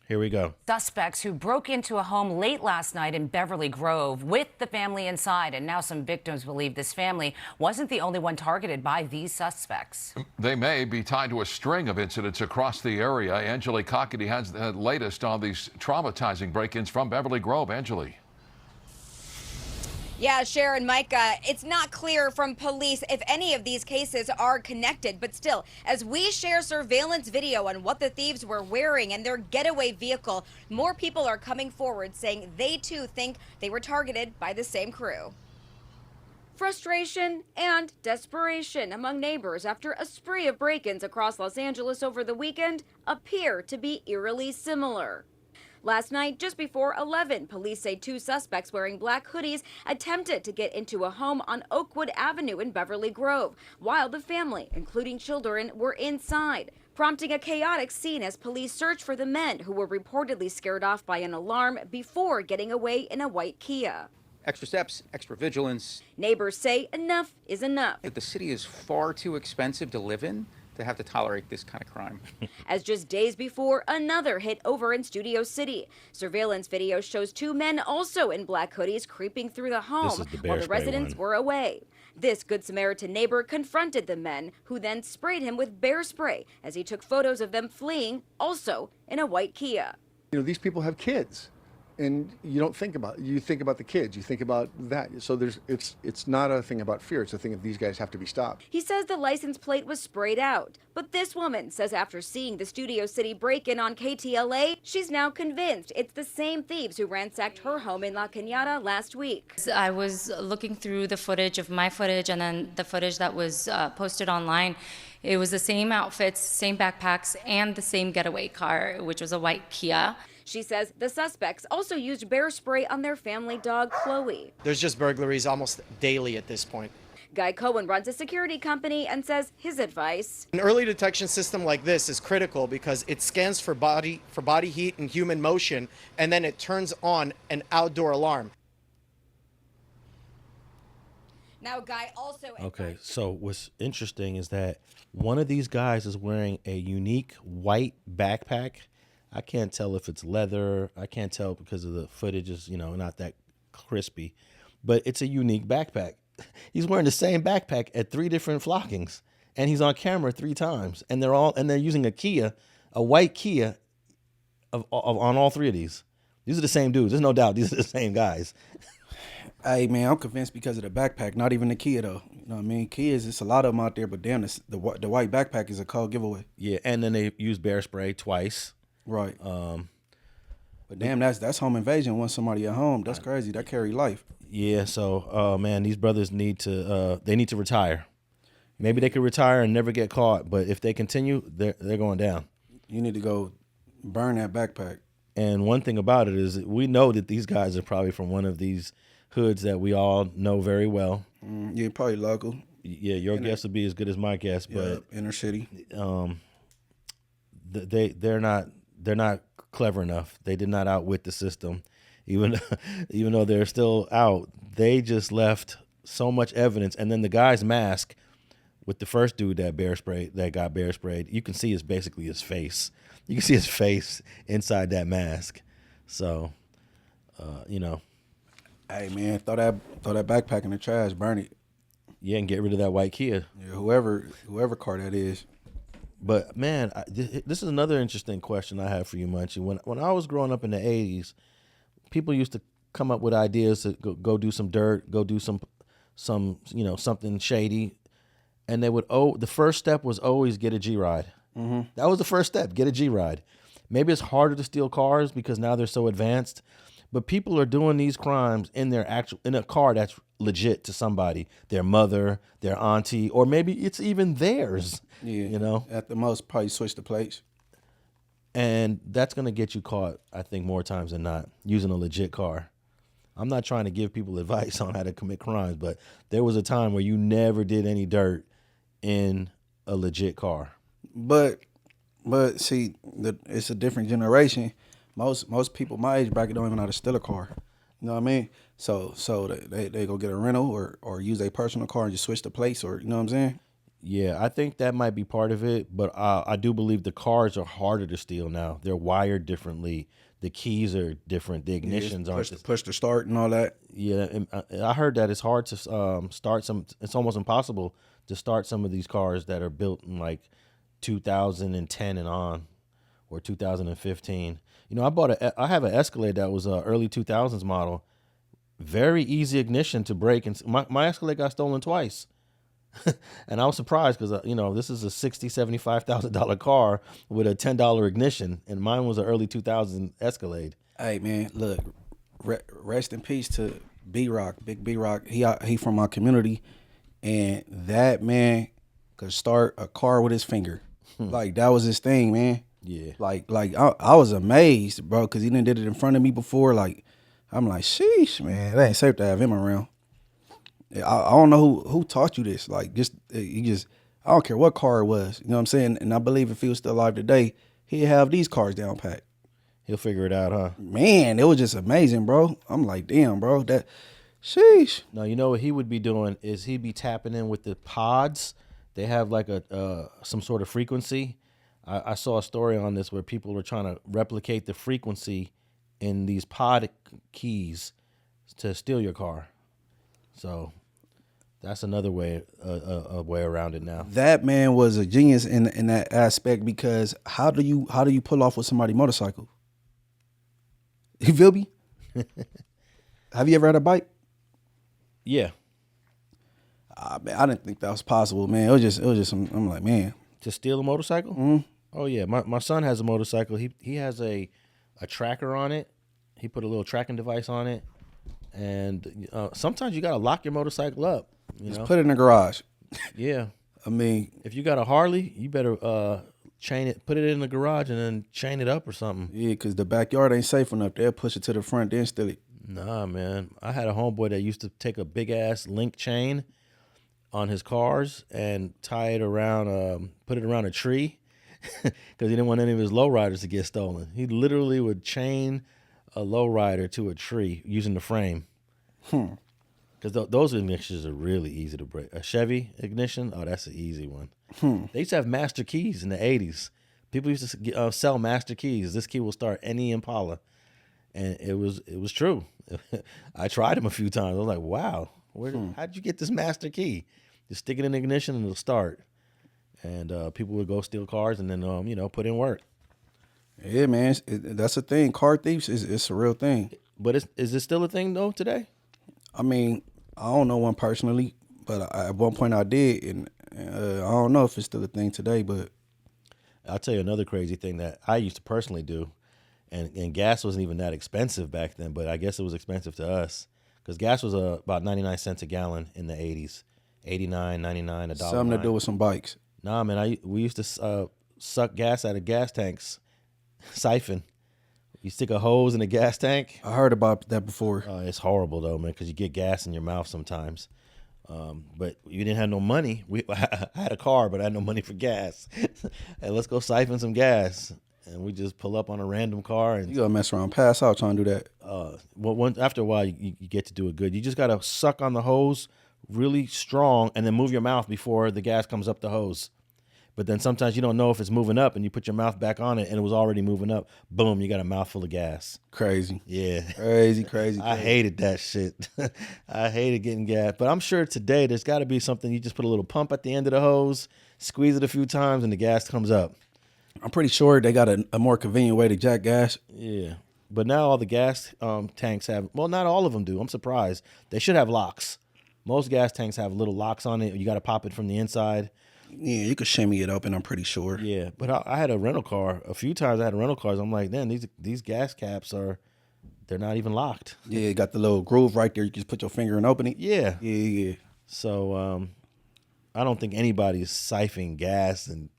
Here we go. Suspects who broke into a home late last night in Beverly Grove with the family inside. And now some victims believe this family wasn't the only one targeted by these suspects. They may be tied to a string of incidents across the area. Angeli Cockedy has the latest on these traumatizing break-ins from Beverly Grove. Angeli. Yeah, Sharon, Micah, it's not clear from police if any of these cases are connected, but still, as we share surveillance video on what the thieves were wearing and their getaway vehicle, more people are coming forward saying they too think they were targeted by the same crew. Frustration and desperation among neighbors after a spree of break-ins across Los Angeles over the weekend appear to be eerily similar. Last night, just before 11, police say 2 suspects wearing black hoodies attempted to get into a home on Oakwood Avenue in Beverly Grove, while the family, including children, were inside, prompting a chaotic scene as police searched for the men who were reportedly scared off by an alarm before getting away in a white Kia. Extra steps, extra vigilance. Neighbors say enough is enough. The city is far too expensive to live in to have to tolerate this kind of crime. As just days before, another hit over in Studio City. Surveillance video shows 2 men also in black hoodies creeping through the home while the residents were away. This Good Samaritan neighbor confronted the men, who then sprayed him with bear spray as he took photos of them fleeing, also in a white Kia. You know, these people have kids. And you don't think about it. You think about the kids. You think about that. So it's not a thing about fear. It's a thing of these guys have to be stopped. He says the license plate was sprayed out. But this woman says after seeing the Studio City break-in on KTLA, she's now convinced it's the same thieves who ransacked her home in La Cañada last week. I was looking through the footage of my footage and then the footage that was posted online. It was the same outfits, same backpacks, and the same getaway car, which was a white Kia. She says the suspects also used bear spray on their family dog, Chloe. There's just burglaries almost daily at this point. Guy Cohen runs a security company and says his advice: an early detection system like this is critical because it scans for body heat and human motion, and then it turns on an outdoor alarm. Now, Guy also... Okay, so what's interesting is that one of these guys is wearing a unique white backpack. I can't tell if it's leather. I can't tell because of the footage is, not that crispy. But it's a unique backpack. He's wearing the same backpack at 3 different flockings, and he's on camera 3 times. And they're using a white Kia on all 3 of these. These are the same dudes. There's no doubt these are the same guys. Hey, man, I'm convinced because of the backpack, not even the Kia, though. You know what I mean? Kias, it's a lot of them out there, but damn, the white backpack is a cold giveaway. Yeah, and then they use bear spray twice. Right. But damn, that's home invasion. Once somebody at home, that's crazy. That carry life. Yeah, so, man, these brothers need to retire. Maybe they could retire and never get caught, but if they continue, they're going down. You need to go burn that backpack. And one thing about it is we know that these guys are probably from one of these hoods that we all know very well. Yeah, probably local. Yeah, your guess would be as good as my guess, but inner city. They're not clever enough. They did not outwit the system, even though they're still out. They just left so much evidence, and then the guy's mask with the first dude that got bear sprayed. You can see is basically his face. You can see his face inside that mask. So, Hey man, throw that backpack in the trash, burn it. Yeah, and get rid of that white Kia. Yeah, whoever car that is. But man, this is another interesting question I have for you, Munchie. When I was growing up in the '80s, people used to come up with ideas to go do some dirt, go do some something shady, and they would the first step was always get a G ride. Mm-hmm. That was the first step, get a G ride. Maybe it's harder to steal cars because now they're so advanced. But people are doing these crimes in a car that's legit to somebody, their mother, their auntie, or maybe it's even theirs. Yeah, at the most, probably switch the plates. And that's going to get you caught, I think, more times than not, using a legit car. I'm not trying to give people advice on how to commit crimes, but there was a time where you never did any dirt in a legit car. But see, it's a different generation. Most people my age bracket don't even know how to steal a car. You know what I mean? So they go get a rental or use their personal car and just switch the plates, or you know what I'm saying? Yeah, I think that might be part of it, but I do believe the cars are harder to steal now. They're wired differently. The keys are different. The ignitions aren't push to start and all that. Yeah, and I heard that it's hard to start some. It's almost impossible to start some of these cars that are built in like 2010 and on, or 2015. I have an Escalade that was a early 2000s model. Very easy ignition to break, and my Escalade got stolen twice. And I was surprised because this is a $60,000-$75,000 car with a $10 ignition, and mine was an early 2000 Escalade. Hey man, look, rest in peace to B-Rock, Big B-Rock. He from my community, and that man could start a car with his finger. Like that was his thing, man. Yeah. Like I was amazed, bro, because he done did it in front of me before. Like I'm like, sheesh, man, that ain't safe to have him around. I don't know who taught you this. Like I don't care what car it was. You know what I'm saying? And I believe if he was still alive today, he'd have these cars down pat. He'll figure it out, huh? Man, it was just amazing, bro. I'm like, damn, bro, that sheesh. No, you know what he would be doing is he'd be tapping in with the pods. They have like some sort of frequency. I saw a story on this where people were trying to replicate the frequency in these pod keys to steal your car. So that's another way, a way around it now. That man was a genius in that aspect, because how do you pull off with somebody's motorcycle? You feel me? Have you ever had a bike? Yeah. Man, I didn't think that was possible, man. It was just I'm like, man. To steal a motorcycle? Mm-hmm. Oh yeah, my son has a motorcycle. He has a tracker on it. He put a little tracking device on it, and sometimes you gotta lock your motorcycle up. Just put it in the garage. Yeah, I mean, if you got a Harley, you better chain it, put it in the garage, and then chain it up or something. Yeah, because the backyard ain't safe enough. They'll push it to the front, then steal it. Nah, man. I had a homeboy that used to take a big ass link chain on his cars and tie it around, put it around a tree because he didn't want any of his lowriders to get stolen. He literally would chain a lowrider to a tree using the frame. Because those ignitions are really easy to break. A Chevy ignition, oh, that's an easy one. They used to have master keys in the 80s. People used to sell master keys. This key will start any Impala. And it was true. I tried them a few times. I was like, wow, how'd you get this master key? Just stick it in the ignition and it'll start. And people would go steal cars and then, put in work. Yeah, man, that's a thing. Car thieves, it's a real thing. But is it still a thing, though, today? I mean, I don't know one personally, but at one point I did, and I don't know if it's still a thing today, but... I'll tell you another crazy thing that I used to personally do, and gas wasn't even that expensive back then, but I guess it was expensive to us, because gas was about 99 cents a gallon in the 80s. 89, 99, $1. Something to do with some bikes. Nah, man, we used to suck gas out of gas tanks, siphon. You stick a hose in a gas tank. I heard about that before. It's horrible, though, man, because you get gas in your mouth sometimes. But you didn't have no money. I had a car, but I had no money for gas. And let's go siphon some gas. And we just pull up on a random car. And you gotta mess around, pass out trying to do that. After a while, you get to do it good. You just gotta suck on the hose really strong and then move your mouth before the gas comes up the hose. But then sometimes you don't know if it's moving up and you put your mouth back on it and it was already moving up. Boom, you got a mouthful of gas. Crazy. Yeah. Crazy. I hated that shit. I hated getting gas. But I'm sure today there's got to be something. You just put a little pump at the end of the hose, squeeze it a few times, and the gas comes up. I'm pretty sure they got a more convenient way to jack gas. Yeah. But now all the gas tanks have, well, not all of them do. I'm surprised. They should have locks. Most gas tanks have little locks on it. You got to pop it from the inside. Yeah, you could shimmy it open, I'm pretty sure. Yeah, but I had a rental car. A few times I had rental cars. I'm like, man, these gas caps they're not even locked. Yeah, you got the little groove right there. You just put your finger and open it. Yeah. Yeah. So I don't think anybody's siphoning gas in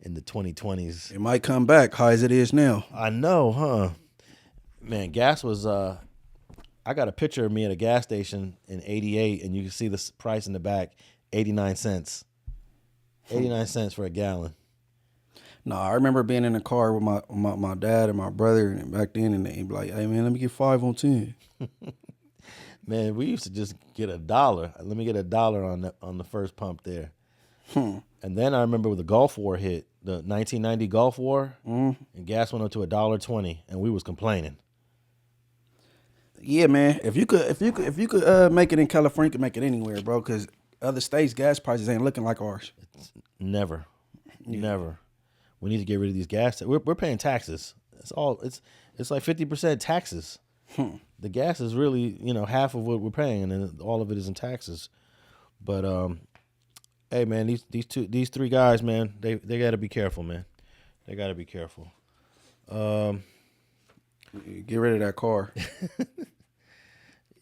the 2020s. It might come back high as it is now. I know, huh? Man, gas was... I got a picture of me at a gas station in 88, and you can see the price in the back, 89 cents. 89 cents for a gallon. No, I remember being in the car with my dad and my brother, and back then, and they'd be like, "Hey man, let me get 5 on 10." Man, we used to just get $1. Let me get $1 on the first pump there. And then I remember when the Gulf War hit, the 1990 Gulf War, and gas went up to $1.20, and we was complaining. Yeah, man. If you could make it in California, you could make it anywhere, bro. Because other states' gas prices ain't looking like ours. Never. We need to get rid of these gas. We're paying taxes. It's like 50% taxes. The gas is really half of what we're paying, and then all of it is in taxes. But hey, man, these three guys, man, they got to be careful, man. They got to be careful. Get rid of that car.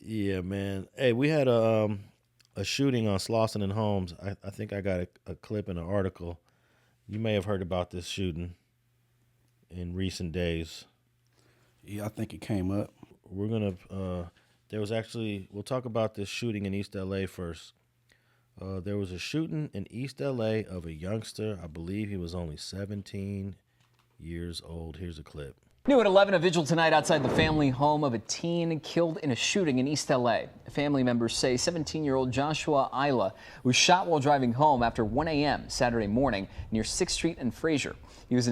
Yeah, man. Hey, we had a shooting on Slauson Holmes. I think I got a clip in an article. You may have heard about this shooting in recent days. Yeah, I think it came up. We're gonna. We'll talk about this shooting in East LA first. There was a shooting in East LA of a youngster. I believe he was only 17 years old. Here's a clip. New at 11, a vigil tonight outside the family home of a teen killed in a shooting in East LA. Family members say 17-year-old Joshua Aila was shot while driving home after 1 a.m. Saturday morning near 6th Street and Fraser. He was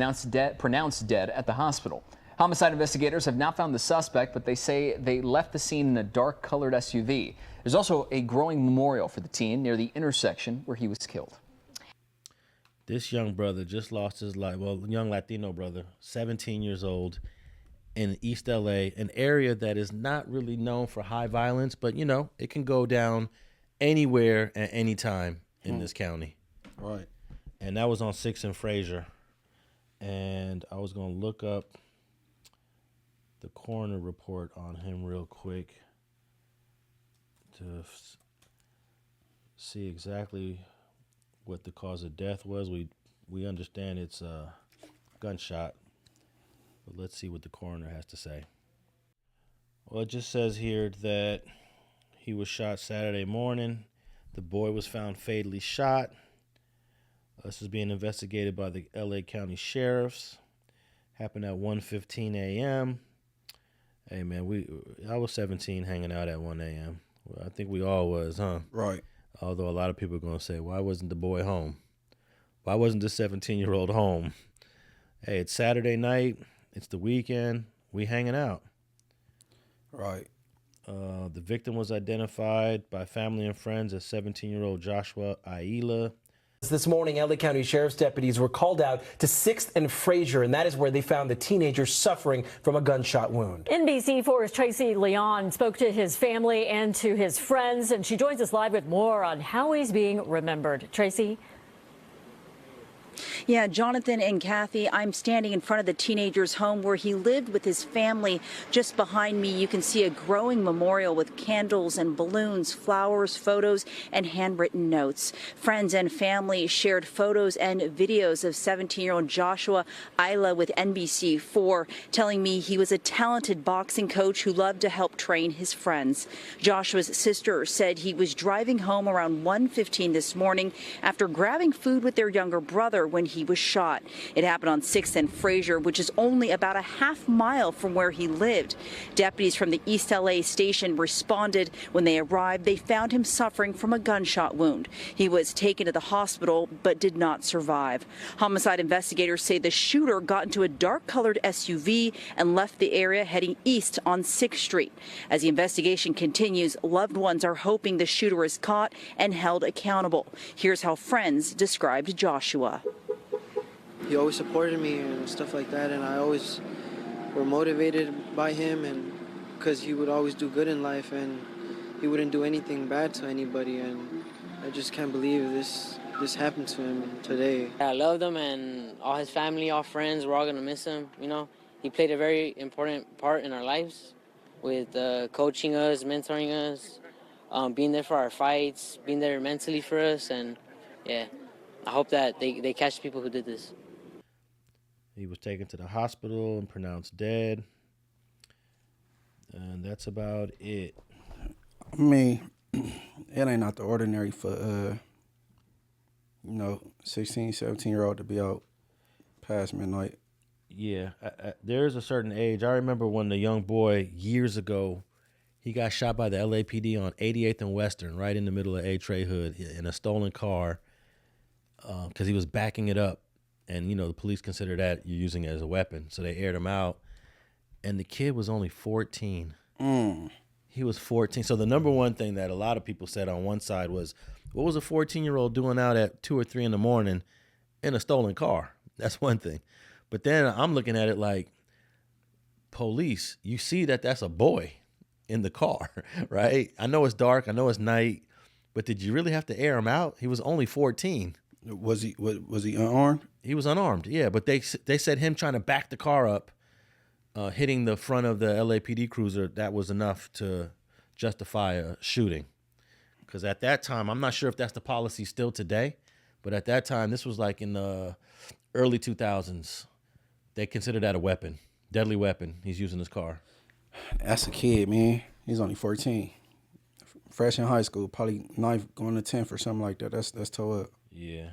pronounced dead at the hospital. Homicide investigators have not found the suspect, but they say they left the scene in a dark-colored SUV. There's also a growing memorial for the teen near the intersection where he was killed. This young brother just lost his life. Well, young Latino brother, 17 years old, in East LA, an area that is not really known for high violence, but it can go down anywhere at any time in this county. Right. And that was on 6th and Fraser. And I was going to look up the coroner report on him real quick to see exactly what the cause of death was. We understand it's a gunshot, but let's see what the coroner has to say. Well, it just says here that he was shot Saturday morning. The boy was found fatally shot. This is being investigated by the LA County Sheriffs. Happened at 1:15 a.m. Hey, man, I was 17 hanging out at 1 a.m. Well, I think we all was, huh? Right. Although a lot of people are going to say, why wasn't the boy home? Why wasn't the 17-year-old home? Hey, it's Saturday night. It's the weekend. We hanging out. Right. The victim was identified by family and friends as 17-year-old Joshua Aila. This morning, LA County Sheriff's deputies were called out to 6th and Fraser, and that is where they found the teenager suffering from a gunshot wound. NBC4's Tracy Leon spoke to his family and to his friends, and she joins us live with more on how he's being remembered. Tracy? Yeah, Jonathan and Kathy, I'm standing in front of the teenager's home where he lived with his family. Just behind me, you can see a growing memorial with candles and balloons, flowers, photos, and handwritten notes. Friends and family shared photos and videos of 17-year-old Joshua Aila with NBC4, telling me he was a talented boxing coach who loved to help train his friends. Joshua's sister said he was driving home around 1:15 this morning after grabbing food with their younger brother when he was shot. It happened on 6th and Fraser, which is only about a half-mile from where he lived. Deputies from the East LA station responded. When they arrived, they found him suffering from a gunshot wound. He was taken to the hospital but did not survive. Homicide investigators say the shooter got into a dark-colored SUV and left the area heading east on 6th Street. As the investigation continues, loved ones are hoping the shooter is caught and held accountable. Here's how friends described Joshua. He always supported me and stuff like that, and I always were motivated by him, and because he would always do good in life and he wouldn't do anything bad to anybody, and I just can't believe this happened to him today. I loved him, and all his family, all friends, we're all gonna miss him. You know, he played a very important part in our lives with coaching us, mentoring us, being there for our fights, being there mentally for us, and yeah, I hope that they catch people who did this. He was taken to the hospital and pronounced dead. And that's about it. I mean, it ain't out the ordinary for, 16, 17-year-old to be out past midnight. Yeah, there's a certain age. I remember when the young boy years ago, he got shot by the LAPD on 88th and Western, right in the middle of A-Tray Hood in a stolen car because he was backing it up. And, the police consider that you're using it as a weapon. So they aired him out. And the kid was only 14. He was 14. So the number one thing that a lot of people said on one side was, what was a 14-year-old doing out at 2 or 3 in the morning in a stolen car? That's one thing. But then I'm looking at it like, police, you see that that's a boy in the car, right? I know it's dark. I know it's night. But did you really have to air him out? He was only 14. Was he unarmed? He was unarmed, yeah. But they said him trying to back the car up, hitting the front of the LAPD cruiser, that was enough to justify a shooting. Because at that time, I'm not sure if that's the policy still today, but at that time, this was like in the early 2000s. They considered that a weapon, deadly weapon. He's using his car. That's a kid, man. He's only 14. Fresh in high school, probably 9th going to 10th or something like that. That's toe up. Yeah.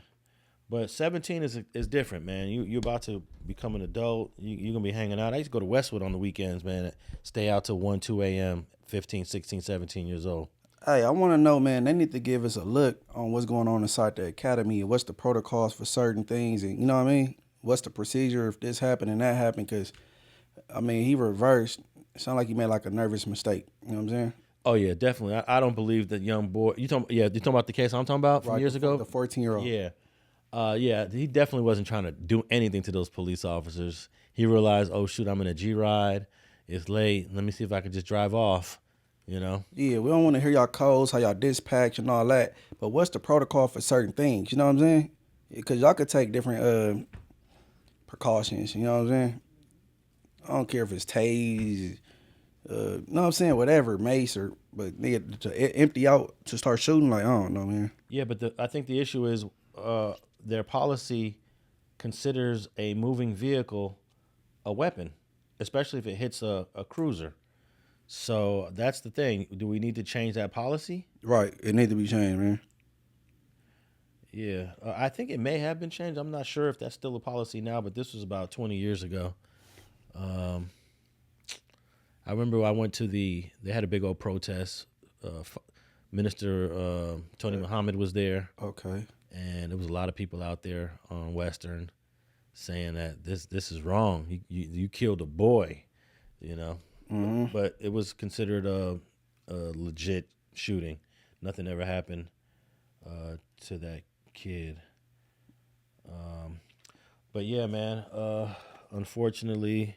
But 17 is different, man. You're about to become an adult. You're going to be hanging out. I used to go to Westwood on the weekends, man. Stay out till 1, 2 a.m., 15, 16, 17 years old. Hey, I want to know, man, they need to give us a look on what's going on inside the academy and what's the protocols for certain things. And you know what I mean? What's the procedure if this happened and that happened? Because, I mean, he reversed. It sounded like he made like a nervous mistake. You know what I'm saying? Oh, yeah, definitely. I don't believe that young boy. You talking about the case I'm talking about from years ago? The 14-year-old. Yeah. Yeah, he definitely wasn't trying to do anything to those police officers. He realized, oh, shoot, I'm in a G-Ride. It's late. Let me see if I can just drive off, Yeah, we don't want to hear y'all codes, how y'all dispatch and all that. But what's the protocol for certain things? You know what I'm saying? Because y'all could take different precautions. You know what I'm saying? I don't care if it's tase, you know what I'm saying? Whatever, mace but nigga, to empty out to start shooting, like, I don't know, man. Yeah, but I think the issue is their policy considers a moving vehicle a weapon, especially if it hits a cruiser. So that's the thing. Do we need to change that policy? Right. It needs to be changed, man. Yeah, I think it may have been changed. I'm not sure if that's still a policy now, but this was about 20 years ago. I remember I went to they had a big old protest. Minister Tony Muhammad was there. Okay. And there was a lot of people out there on Western saying that this is wrong. You killed a boy, you know. Mm-hmm. But it was considered a legit shooting. Nothing ever happened to that kid. But yeah, man, unfortunately,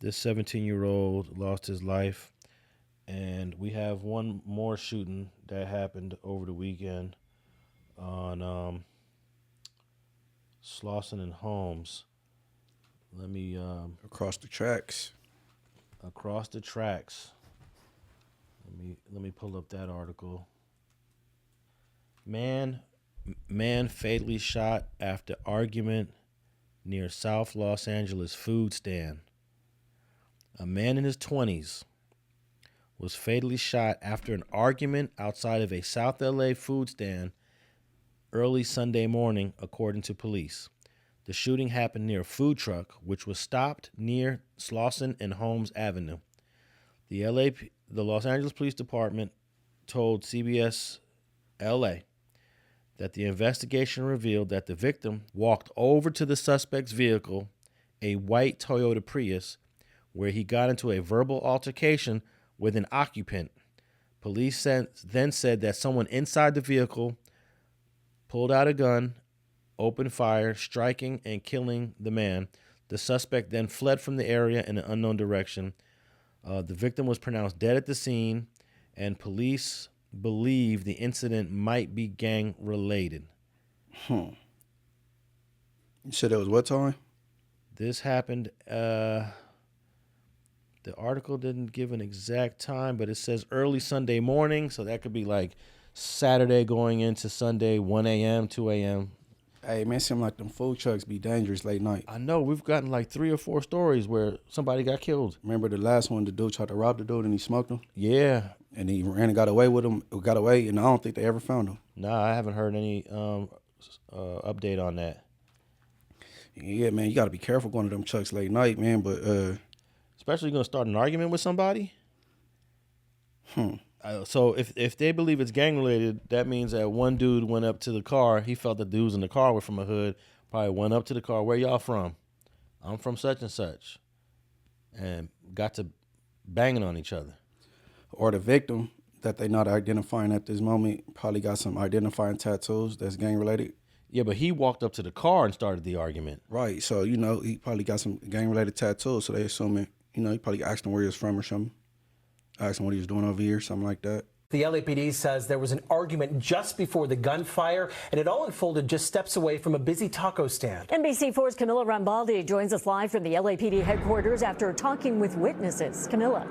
this 17-year-old lost his life. And we have one more shooting that happened over the weekend on Slauson and Holmes. Let me across the tracks. Across the tracks. Let me pull up that article. Man fatally shot after argument near South Los Angeles food stand. A man in his 20s was fatally shot after an argument outside of a South LA food stand early Sunday morning, according to police. The shooting happened near a food truck, which was stopped near Slauson and Holmes Avenue. The Los Angeles Police Department told CBS LA that the investigation revealed that the victim walked over to the suspect's vehicle, a white Toyota Prius, where he got into a verbal altercation with an occupant. Police then said that someone inside the vehicle pulled out a gun, opened fire, striking and killing the man. The suspect then fled from the area in an unknown direction. The victim was pronounced dead at the scene, and police believe the incident might be gang-related. You said it was what time? This happened, the article didn't give an exact time, but it says early Sunday morning, so that could be like Saturday going into Sunday, 1 a.m., 2 a.m. Hey, man, it seems like them food trucks be dangerous late night. I know. We've gotten like 3 or 4 stories where somebody got killed. Remember the last one, the dude tried to rob the dude and he smoked him? Yeah. And he ran and got away with him, and I don't think they ever found him. Nah, I haven't heard any update on that. Yeah, man, you got to be careful going to them trucks late night, man, but... Especially going to start an argument with somebody? So if they believe it's gang-related, that means that one dude went up to the car. He felt the dudes in the car were from a hood. Probably went up to the car. Where y'all from? I'm from such and such. And got to banging on each other. Or the victim that they're not identifying at this moment probably got some identifying tattoos that's gang-related. Yeah, but he walked up to the car and started the argument. Right, so, he probably got some gang-related tattoos, so they assuming, he probably asked him where he was from or something. Asked him what he was doing over here, something like that. The LAPD says there was an argument just before the gunfire, and it all unfolded just steps away from a busy taco stand. NBC4's Camilla Rambaldi joins us live from the LAPD headquarters after talking with witnesses. Camilla.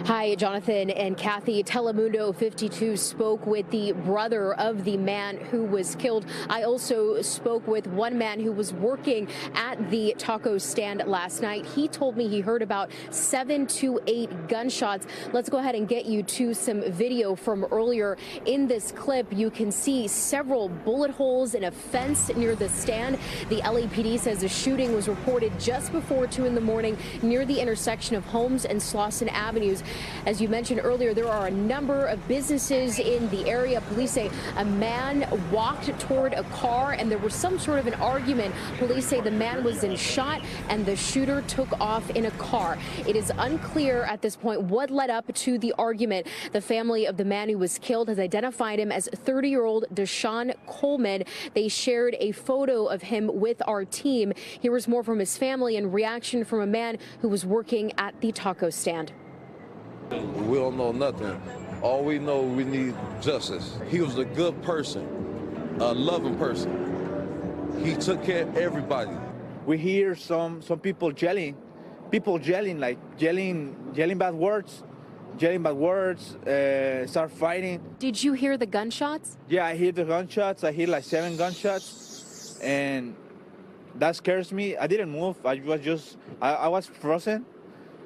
Hi, Jonathan and Kathy. Telemundo 52 spoke with the brother of the man who was killed. I also spoke with one man who was working at the taco stand last night. He told me he heard about 7 to 8 gunshots. Let's go ahead and get you to some video from earlier. In this clip, you can see several bullet holes in a fence near the stand. The LAPD says the shooting was reported just before 2 in the morning near the intersection of Holmes and Slauson Avenues. As you mentioned earlier, there are a number of businesses in the area. Police say a man walked toward a car and there was some sort of an argument. Police say the man was then shot and the shooter took off in a car. It is unclear at this point what led up to the argument. The family of the man who was killed has identified him as 30-year-old Deshaun Coleman. They shared a photo of him with our team. Here was more from his family and reaction from a man who was working at the taco stand. We don't know nothing. All we know, we need justice. He was a good person, a loving person. He took care of everybody. We hear some people yelling, like yelling bad words, start fighting. Did you hear the gunshots? Yeah, I hear the gunshots. I hear like 7 gunshots, and that scares me. I didn't move. I was frozen,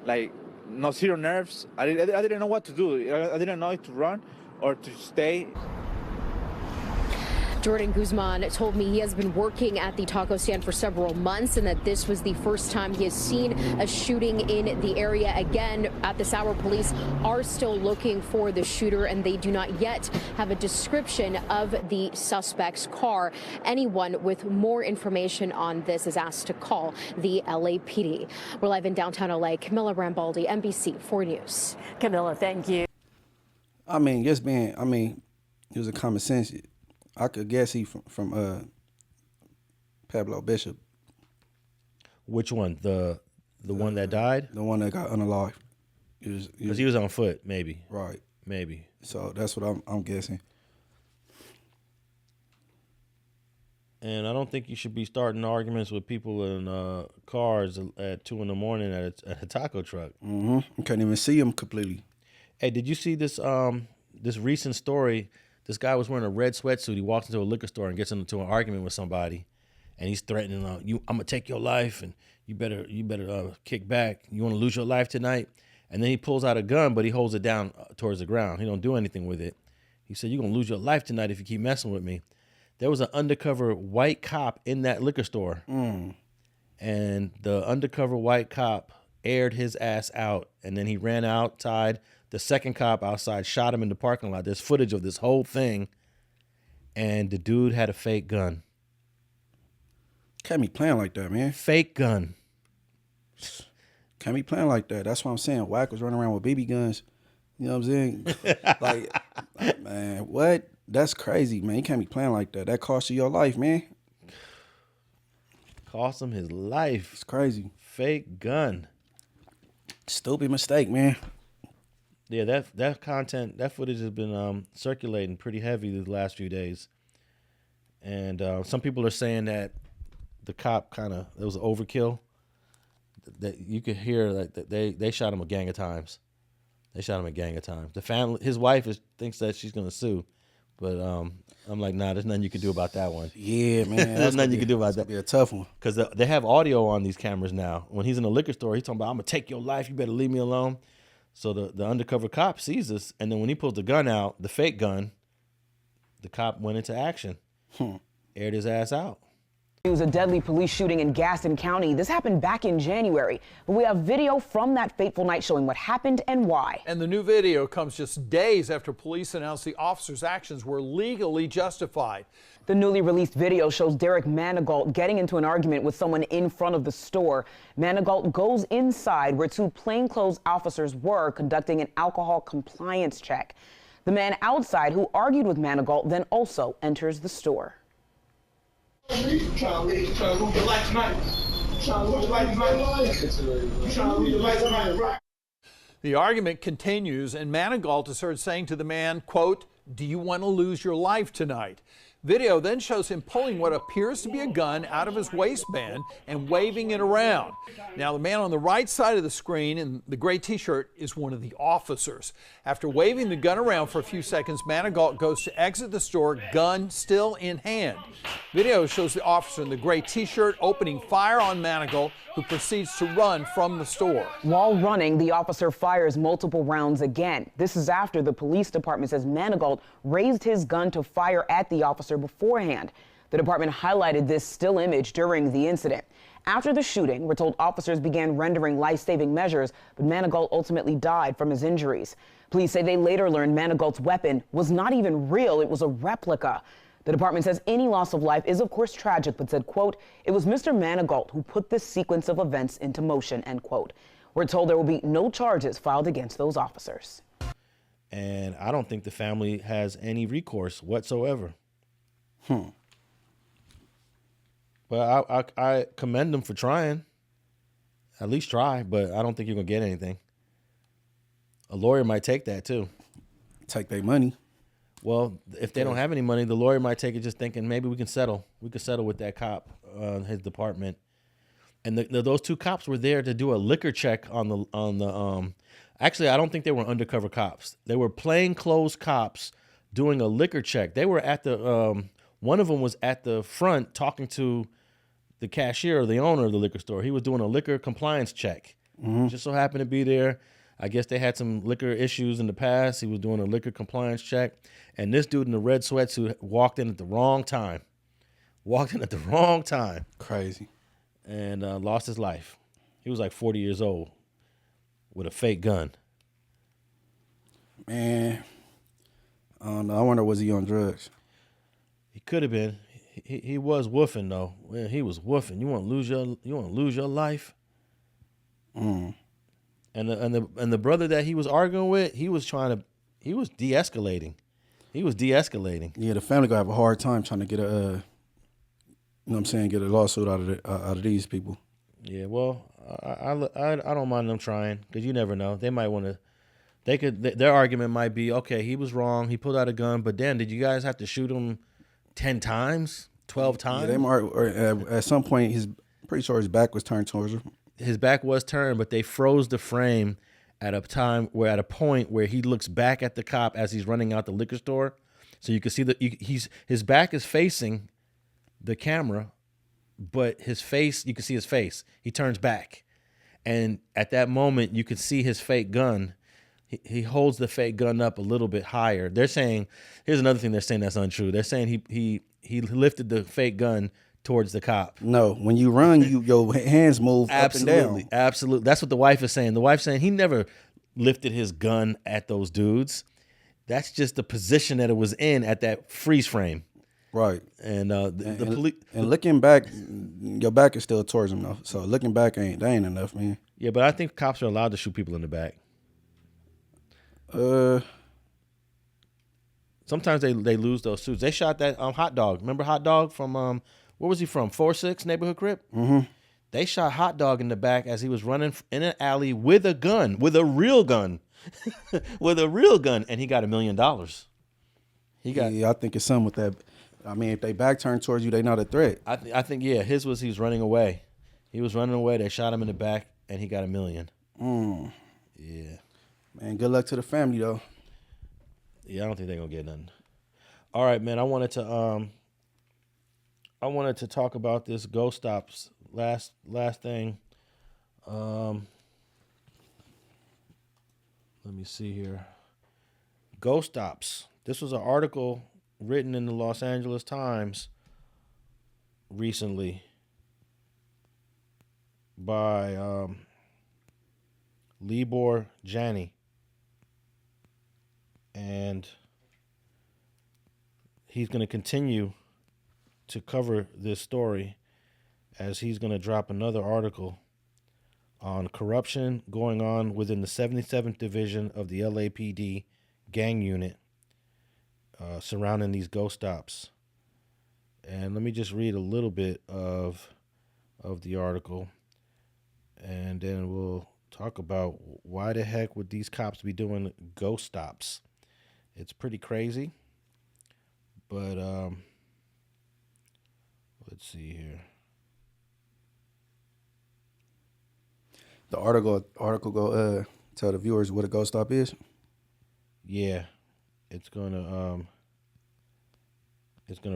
like. No zero nerves. I didn't know what to do. I didn't know if to run or to stay. Jordan Guzman told me he has been working at the taco stand for several months and that this was the first time he has seen a shooting in the area. Again, at this hour, police are still looking for the shooter and they do not yet have a description of the suspect's car. Anyone with more information on this is asked to call the LAPD. We're live in downtown LA. Camilla Rambaldi, NBC 4 News. Camilla, thank you. I mean, it was a common sense. I could guess he from Pablo Bishop. Which one? The one that died? The one that got unalived. Because he was on foot, maybe. Right. Maybe. So that's what I'm guessing. And I don't think you should be starting arguments with people in cars at 2 a.m. at a taco truck. Mm-hmm. You can't even see him completely. Hey, did you see this this recent story? This guy was wearing a red sweatsuit. He walks into a liquor store and gets into an argument with somebody, and he's threatening, "I'm gonna take your life, and you better kick back. You want to lose your life tonight?" And then he pulls out a gun, but he holds it down towards the ground. He don't do anything with it. He said, "You're gonna lose your life tonight if you keep messing with me." There was an undercover white cop in that liquor store, and the undercover white cop aired his ass out, and then he ran outside. The second cop outside shot him in the parking lot. There's footage of this whole thing, and the dude had a fake gun. Can't be playing like that, man. Fake gun. Can't be playing like that. That's what I'm saying. Whack was running around with BB guns. You know what I'm saying? like, man, what? That's crazy, man. You can't be playing like that. That cost you your life, man. Cost him his life. It's crazy. Fake gun. Stupid mistake, man. Yeah, that footage has been circulating pretty heavy the last few days. And some people are saying that the cop it was overkill. That you could hear that they shot him a gang of times. They shot him a gang of times. The family, his wife thinks that she's gonna sue, but I'm like, nah, there's nothing you can do about that one. Yeah, man, there's nothing you can do about that. Be a tough one. Because they have audio on these cameras now. When he's in a liquor store, he's talking about, "I'm gonna take your life. You better leave me alone." So the undercover cop sees this, and then when he pulls the gun out, the fake gun, the cop went into action, aired his ass out. It was a deadly police shooting in Gaston County. This happened back in January, but we have video from that fateful night showing what happened and why. And the new video comes just days after police announced the officer's actions were legally justified. The newly released video shows Derek Manigault getting into an argument with someone in front of the store. Manigault goes inside where two plainclothes officers were conducting an alcohol compliance check. The man outside who argued with Manigault then also enters the store. The argument continues, and Manigault is heard saying to the man, quote, "Do you want to lose your life tonight?" Video then shows him pulling what appears to be a gun out of his waistband and waving it around. Now, the man on the right side of the screen in the gray t-shirt is one of the officers. After waving the gun around for a few seconds, Manigault goes to exit the store, gun still in hand. Video shows the officer in the gray t-shirt opening fire on Manigault, who proceeds to run from the store. While running, the officer fires multiple rounds again. This is after the police department says Manigault raised his gun to fire at the officer beforehand. The department highlighted this still image during the incident. After the shooting, we're told officers began rendering life-saving measures, but Manigault ultimately died from his injuries. Police say they later learned Manigault's weapon was not even real, it was a replica. The department says any loss of life is of course tragic, but said, quote, "It was Mr. Manigault who put this sequence of events into motion," end quote. We're told there will be no charges filed against those officers. And I don't think the family has any recourse whatsoever. But I commend them for trying. At least try, but I don't think you're going to get anything. A lawyer might take that too. Take their money. Well, if they don't have any money, the lawyer might take it just thinking maybe we can settle. We could settle with that cop, his department. And those two cops were there to do a liquor check on the. Actually, I don't think they were undercover cops. They were plainclothes cops doing a liquor check. They were at the. One of them was at the front talking to the cashier or the owner of the liquor store. He was doing a liquor compliance check. Just so happened to be there. I guess they had some liquor issues in the past. He was doing a liquor compliance check, and this dude in the red sweatsuit walked in at the wrong time. Crazy. And lost his life. He was like 40 years old with a fake gun. Man, I don't know. I wonder, was he on drugs? He could have been. He was woofing though. Man, he was woofing. You want to lose your life? And the brother that he was arguing with, he was de-escalating. Yeah, the family gonna have a hard time trying to get a, get a lawsuit out of these people. Yeah, well, I don't mind them trying, because you never know. They might want to. Their argument might be, okay, he was wrong. He pulled out a gun, but then did you guys have to shoot him 10 times, 12 times? Yeah, they might. Or at some point, pretty sure his back was turned towards her. His back was turned, but they froze the frame at a point where he looks back at the cop as he's running out the liquor store, so you can see that his back is facing the camera, but his face, you can see his face. He turns back, and at that moment, you can see his fake gun. He holds the fake gun up a little bit higher. They're saying, here's another thing they're saying that's untrue. They're saying he lifted the fake gun towards the cop. No, when you run, your hands move up and down. Absolutely. That's what the wife is saying. The wife's saying he never lifted his gun at those dudes. That's just the position that it was in at that freeze frame. Right. And the police. And looking back, your back is still towards him though. So looking back ain't enough, man. Yeah, but I think cops are allowed to shoot people in the back. Sometimes they lose those suits. They shot that Hot Dog. Remember Hot Dog from where was he from? 4-6 neighborhood crip. Mm-hmm. They shot Hot Dog in the back as he was running in an alley with a gun, with a real gun, and he got $1 million. Yeah, I think it's something with that. I mean, if they back turn towards you, they not a threat. I think he was running away. He was running away. They shot him in the back, and he got $1 million. Yeah. Man, good luck to the family though. Yeah, I don't think they're gonna get nothing. All right, man. I wanted to talk about this ghost stops. Last thing. Let me see here. Ghost stops. This was an article written in the Los Angeles Times recently by Libor Jani. And he's going to continue to cover this story as he's going to drop another article on corruption going on within the 77th Division of the LAPD gang unit surrounding these ghost stops. And let me just read a little bit of the article, and then we'll talk about why the heck would these cops be doing ghost stops. It's pretty crazy, but let's see here. The article go tell the viewers what a ghost stop is. Yeah, it's gonna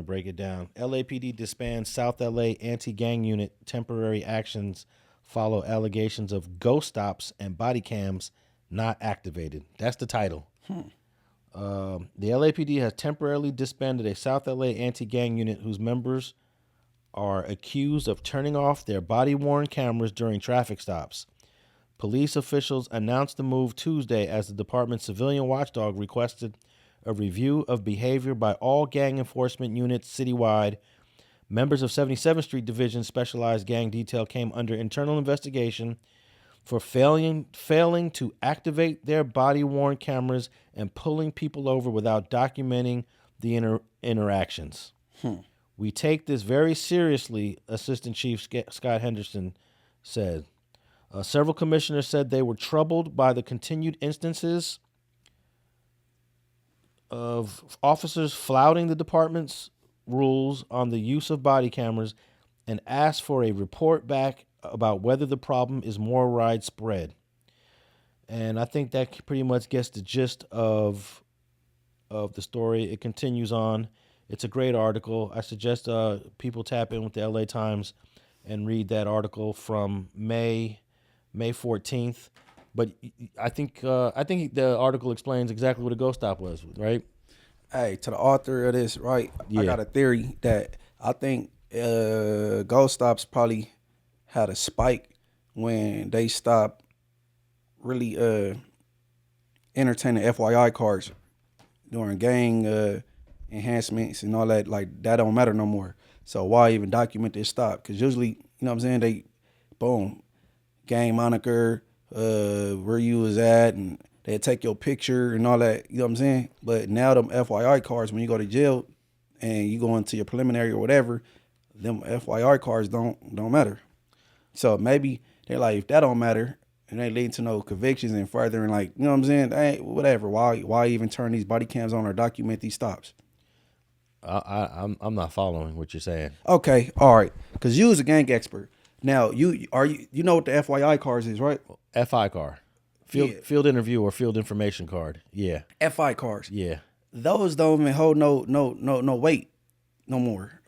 break it down. LAPD disbands South LA anti-gang unit. Temporary actions follow allegations of ghost stops and body cams not activated. That's the title. The LAPD has temporarily disbanded a South LA anti-gang unit whose members are accused of turning off their body-worn cameras during traffic stops. Police officials announced the move Tuesday as the department's civilian watchdog requested a review of behavior by all gang enforcement units citywide. Members of 77th Street Division Specialized Gang Detail came under internal investigation for failing to activate their body-worn cameras and pulling people over without documenting the interactions. We take this very seriously, Assistant Chief Scott Henderson said. Several commissioners said they were troubled by the continued instances of officers flouting the department's rules on the use of body cameras and asked for a report back about whether the problem is more widespread. And I think that pretty much gets the gist of the story. It continues on. It's a great article. I suggest people tap in with the LA Times and read that article from May 14th. But I think the article explains exactly what a ghost stop was, right? Hey, to the author of this, right? Yeah. I got a theory that I think ghost stops probably had a spike when they stopped really entertaining FYI cards during gang enhancements and all that. Like, that don't matter no more. So why even document this stop? Because usually, you know what I'm saying, they, boom, gang moniker, where you was at, and they take your picture and all that, you know what I'm saying? But now them FYI cards, when you go to jail and you go into your preliminary or whatever, them FYI cards don't matter. So maybe they're like, if that don't matter, and they lead to no convictions and further, and like, you know what I'm saying? Hey, whatever. Why even turn these body cams on or document these stops? I'm not following what you're saying. Okay, all right. Because you was a gang expert. Now you know what the FYI cards is, right? FI car, field interview or field information card. Yeah. FI cards. Yeah. Those don't even hold no weight no more.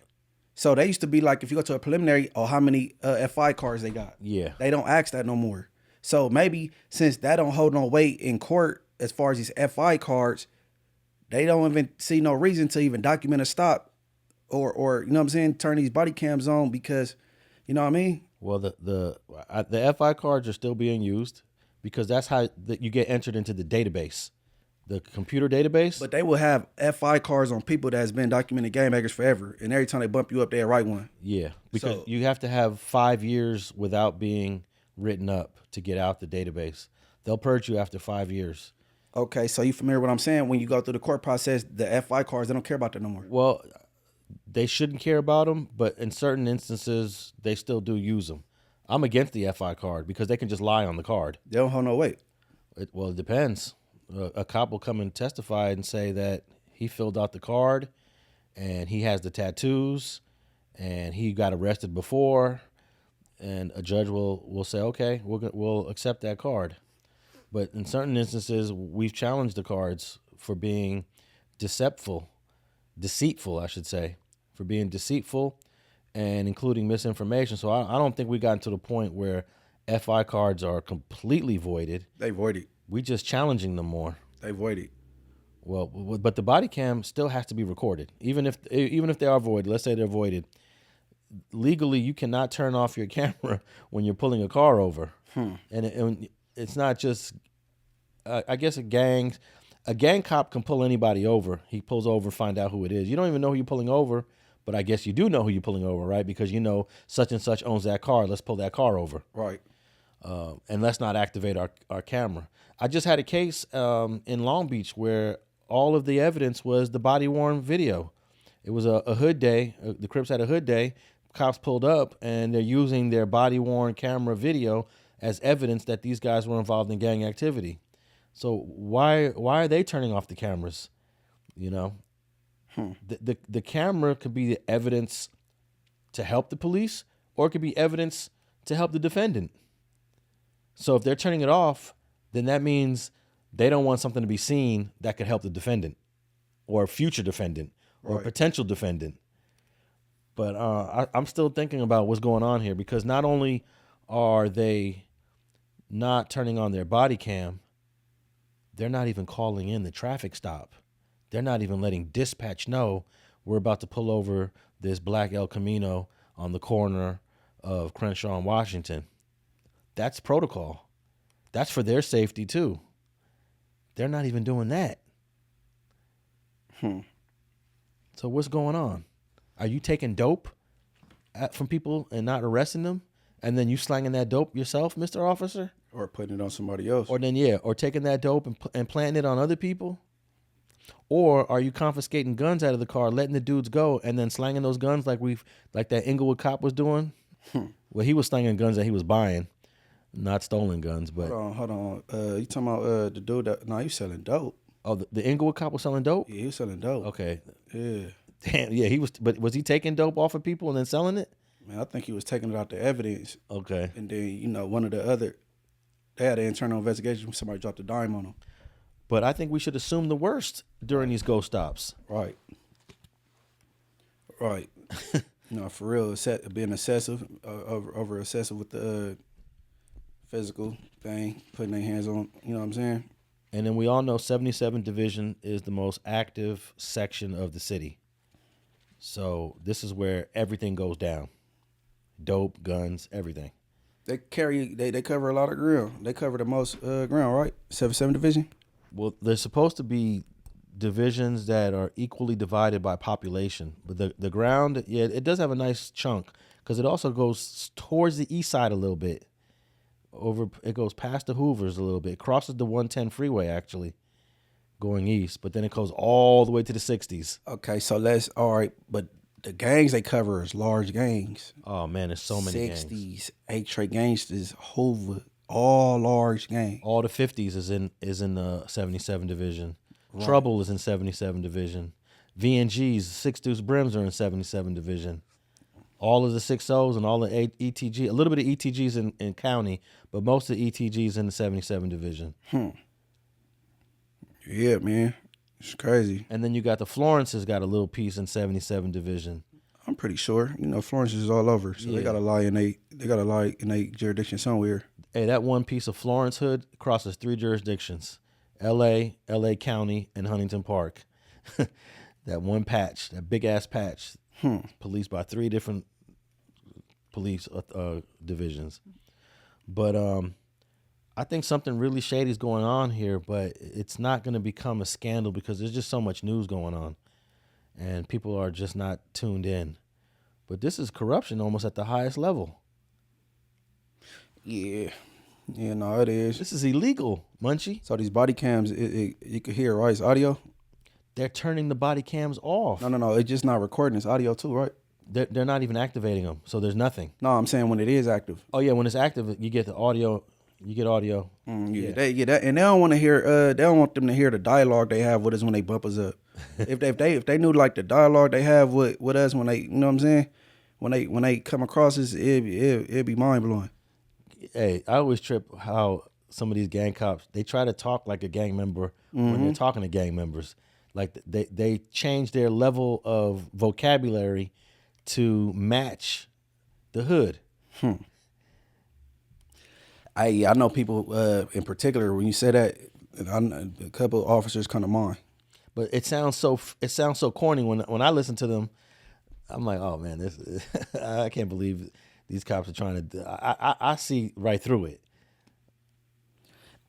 So they used to be like, if you go to a preliminary, oh, how many FI cards they got? Yeah. They don't ask that no more. So maybe since that don't hold no weight in court as far as these FI cards, they don't even see no reason to even document a stop or you know what I'm saying, turn these body cams on because, you know what I mean? Well, the FI cards are still being used because that's how you get entered into the database, the computer database. But they will have FI cards on people that has been documented game makers forever, and every time they bump you up, they write one. Yeah, because you have to have 5 years without being written up to get out the database. They'll purge you after 5 years. Okay, so you familiar with what I'm saying? When you go through the court process, the FI cards, they don't care about that no more. Well, they shouldn't care about them, but in certain instances, they still do use them. I'm against the FI card because they can just lie on the card. They don't hold no weight. It depends. A cop will come and testify and say that he filled out the card and he has the tattoos and he got arrested before, and a judge will say, okay, we'll accept that card. But in certain instances, we've challenged the cards for being deceitful, I should say, for being deceitful and including misinformation. So I don't think we got to the point where FI cards are completely voided. They voided. We just challenging them more. They voided. Well, but the body cam still has to be recorded, even if they are voided. Let's say they're voided. Legally, you cannot turn off your camera when you're pulling a car over. And it's not just, I guess a gang cop can pull anybody over. He pulls over, find out who it is. You don't even know who you're pulling over, but I guess you do know who you're pulling over, right? Because you know such and such owns that car. Let's pull that car over. Right. And let's not activate our camera. I just had a case in Long Beach where all of the evidence was the body-worn video. It was a hood day. The Crips had a hood day. Cops pulled up, and they're using their body-worn camera video as evidence that these guys were involved in gang activity. So why are they turning off the cameras? You know, the camera could be the evidence to help the police, or it could be evidence to help the defendant. So if they're turning it off, then that means they don't want something to be seen that could help the defendant, or a future defendant, or a potential defendant. But I'm still thinking about what's going on here, because not only are they not turning on their body cam, they're not even calling in the traffic stop. They're not even letting dispatch know we're about to pull over this black El Camino on the corner of Crenshaw and Washington. That's protocol. That's for their safety too. They're not even doing that. So what's going on? Are you taking dope from people and not arresting them? And then you slanging that dope yourself, Mr. Officer? Or putting it on somebody else. Or taking that dope and planting it on other people? Or are you confiscating guns out of the car, letting the dudes go, and then slanging those guns like that Inglewood cop was doing? Well, he was slanging guns that he was buying, not stolen guns. But hold on. You talking about the dude that? No, he was selling dope. Oh, the Inglewood cop was selling dope? Yeah, he was selling dope. Okay. Yeah. Damn. Yeah, he was. But was he taking dope off of people and then selling it? Man, I think he was taking it out the evidence. Okay. And then one of the other, they had an internal investigation. Somebody dropped a dime on him. But I think we should assume the worst during these go stops. Right. No, for real, being excessive, over excessive with the physical thing, putting their hands on, you know what I'm saying? And then we all know 77 Division is the most active section of the city. So this is where everything goes down. Dope, guns, everything. They cover a lot of ground. They cover the most ground, right? 77 Division? Well, there's supposed to be divisions that are equally divided by population. But the ground, yeah, it does have a nice chunk because it also goes towards the east side a little bit. It goes past the Hoovers a little bit. It crosses the 110 freeway, actually, going east. But then it goes all the way to the 60s. Okay, so all right. But the gangs they cover is large gangs. Oh, man, there's so many 60s, gangs. 8-Tray Gangsters, Hoover, all large gangs. All the 50s is in the 77 Division. Right. Trouble is in 77 Division. VNGs, Six Deuce Brims are in 77 Division. All of the 6-0s and all the ETG, a little bit of ETGs in county, but most of the ETGs in the 77 Division. Yeah, man. It's crazy. And then you got the Florence's got a little piece in 77 Division. I'm pretty sure. You know, Florence is all over, so they got to lie in a jurisdiction somewhere. Hey, that one piece of Florence hood crosses 3 jurisdictions: L.A., L.A. County, and Huntington Park. That one patch, that big ass patch, policed by 3 different police divisions. But I think something really shady is going on here, but it's not going to become a scandal because there's just so much news going on, and people are just not tuned in. But this is corruption almost at the highest level. Yeah, no, it is. This is illegal, Munchie. So these body cams, you could hear, right? It's audio. They're turning the body cams off. No. It's just not recording. It's audio too, right? They're not even activating them, so there's nothing. No, I'm saying when it is active. Oh yeah, when it's active, you get the audio. You get audio. Yeah, they get that, and they don't want to hear. They don't want them to hear the dialogue they have with us when they bump us up. if they knew like the dialogue they have with us when they, you know what I'm saying, when they come across us, it'd be mind blowing. Hey, I always trip how some of these gang cops, they try to talk like a gang member when they're talking to gang members. Like they change their level of vocabulary to match the hood. I know people in particular when you say that, a couple of officers come to mind. But it sounds so corny when I listen to them. I'm like, oh man, I can't believe these cops are trying to. I see right through it.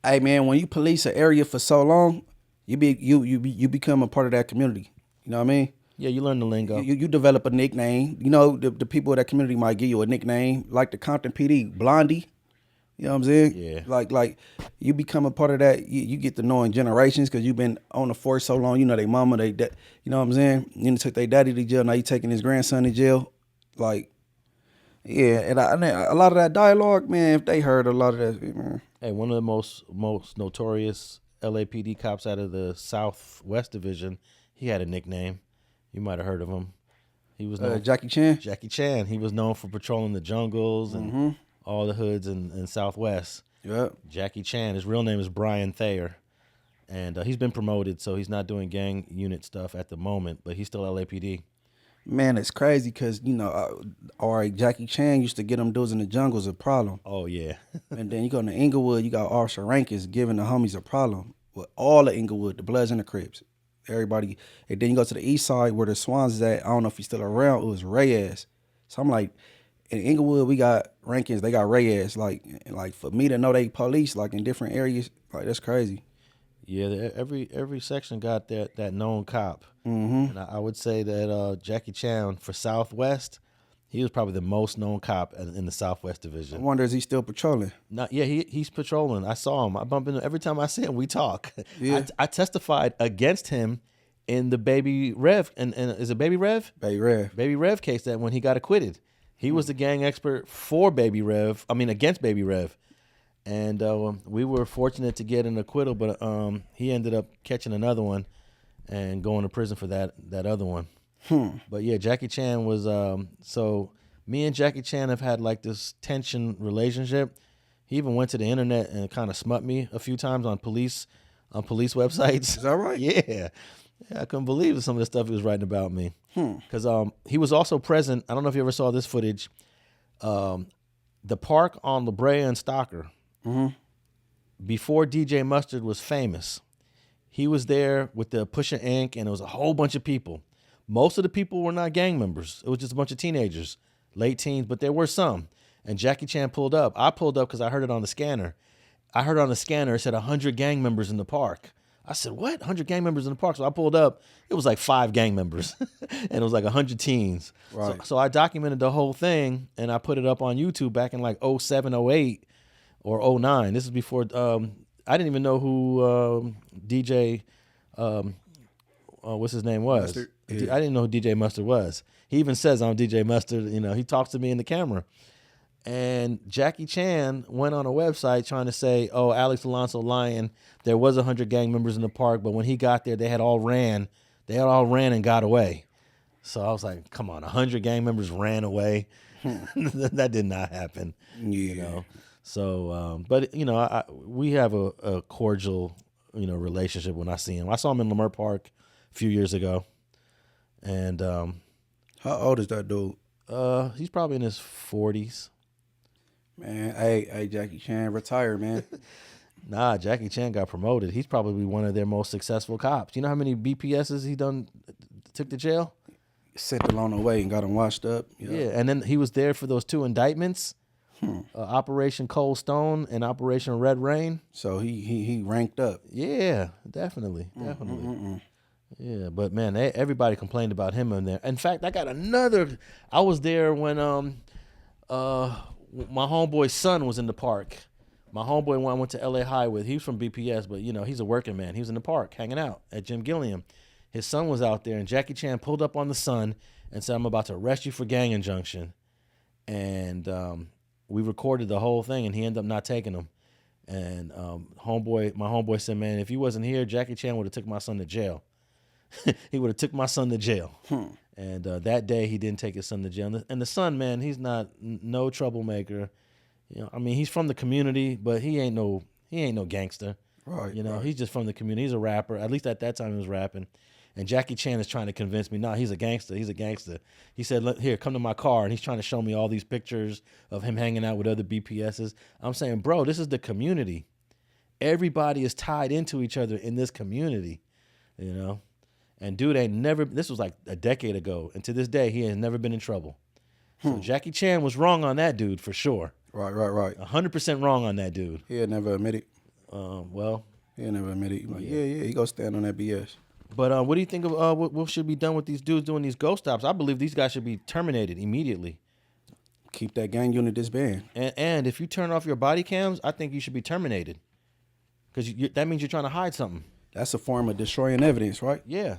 Hey man, when you police an area for so long, you become a part of that community. You know what I mean? Yeah, you learn the lingo. You develop a nickname. You know, the people of that community might give you a nickname, like the Compton PD, Blondie. You know what I'm saying? Yeah. Like you become a part of that. You get to knowing generations because you've been on the force so long. You know, they mama, you know what I'm saying? You took their daddy to jail. Now you taking his grandson to jail. Like, yeah. And a lot of that dialogue, man, if they heard a lot of that, man. Hey, one of the most notorious LAPD cops out of the Southwest Division, he had a nickname. You might have heard of him. He was known Jackie Chan. Jackie Chan. He was known for patrolling the jungles and all the hoods in Southwest. Yep. Jackie Chan. His real name is Brian Thayer, and he's been promoted, so he's not doing gang unit stuff at the moment, but he's still LAPD. Man, it's crazy because, you know, all right, Jackie Chan used to get them dudes in the jungles a problem. Oh, yeah. And then you go to Inglewood, you got Officer Rankins giving the homies a problem with all of Inglewood, the Bloods and the Crips. Everybody. And then you go to the east side where the Swans is at. I don't know if he's still around. It was Reyes. So I'm like, in Inglewood, we got Rankins. They got Reyes. Like for me to know they police, like in different areas, like that's crazy. Yeah, every section got that known cop. And I would say that Jackie Chan for Southwest, he was probably the most known cop in the Southwest Division. I wonder, is he still patrolling? Yeah, he's patrolling. I saw him. I bump into him every time I see him. We talk. Yeah. I testified against him in the Baby Rev, and is it Baby Rev? Baby Rev case that when he got acquitted, he was the gang expert for against Baby Rev. And we were fortunate to get an acquittal, but he ended up catching another one and going to prison for that other one. But yeah, Jackie Chan was so me and Jackie Chan have had like this tension relationship. He even went to the internet and kind of smut me a few times on police websites. Is that right? Yeah, I couldn't believe some of the stuff he was writing about me. Because he was also present. I don't know if you ever saw this footage. The park on La Brea and Stocker, before DJ Mustard was famous. He was there with the Pusha Inc. and it was a whole bunch of people. Most of the people were not gang members. It was just a bunch of teenagers, late teens, but there were some. And Jackie Chan pulled up. I pulled up because I heard it on the scanner. I heard on the scanner, it said 100 gang members in the park. I said, what? 100 gang members in the park? So I pulled up. It was like 5 gang members. And it was like 100 teens. Right. So I documented the whole thing, and I put it up on YouTube back in like 07, 08, or 09. This is before, I didn't even know who DJ, what's his name was. Mustard, yeah. I didn't know who DJ Mustard was. He even says I'm DJ Mustard. You know, he talks to me in the camera. And Jackie Chan went on a website trying to say, oh, Alex Alonso lying. There was 100 gang members in the park, but when he got there, they had all ran. They had all ran and got away. So I was like, come on, 100 gang members ran away. That did not happen. Yeah. You know? So, but, you know, we have a cordial, you know, relationship when I see him. I saw him in Lamert Park a few years ago. And how old is that dude? He's probably in his 40s. Man, hey, Jackie Chan retired, man. Nah, Jackie Chan got promoted. He's probably one of their most successful cops. You know how many BPSs he took to jail? Sent along the way and got him washed up. Yeah, and then he was there for those 2 indictments, Operation Cold Stone and Operation Red Rain. So he ranked up. Yeah, definitely. Yeah, but man, everybody complained about him in there. In fact, I was there when my homeboy's son was in the park. My homeboy I went to LA High with, he was from BPS, but you know, he's a working man. He was in the park hanging out at Jim Gilliam. His son was out there and Jackie Chan pulled up on the son and said, I'm about to arrest you for gang injunction. And we recorded the whole thing and he ended up not taking him. And my homeboy said, man, if you wasn't here, Jackie Chan would have took my son to jail. He would have took my son to jail. And that day he didn't take his son to jail. And the son, man, he's no troublemaker. You know, I mean, he's from the community, but he ain't no gangster. Right. You know, right. he's just from the community. He's a rapper. At least at that time he was rapping. And Jackie Chan is trying to convince me, no, he's a gangster. He's a gangster. He said, here, come to my car. And he's trying to show me all these pictures of him hanging out with other BPSs. I'm saying, bro, this is the community. Everybody is tied into each other in this community, you know. And dude this was like a decade ago. And to this day, he has never been in trouble. So Jackie Chan was wrong on that dude for sure. Right. 100% wrong on that dude. He'll never admit it. Well. He'll never admit it. Like, yeah, he go stand on that BS. But what do you think of what should be done with these dudes doing these ghost stops? I believe these guys should be terminated immediately. Keep that gang unit disbanded. And if you turn off your body cams, I think you should be terminated. Because that means you're trying to hide something. That's a form of destroying evidence, right? Yeah.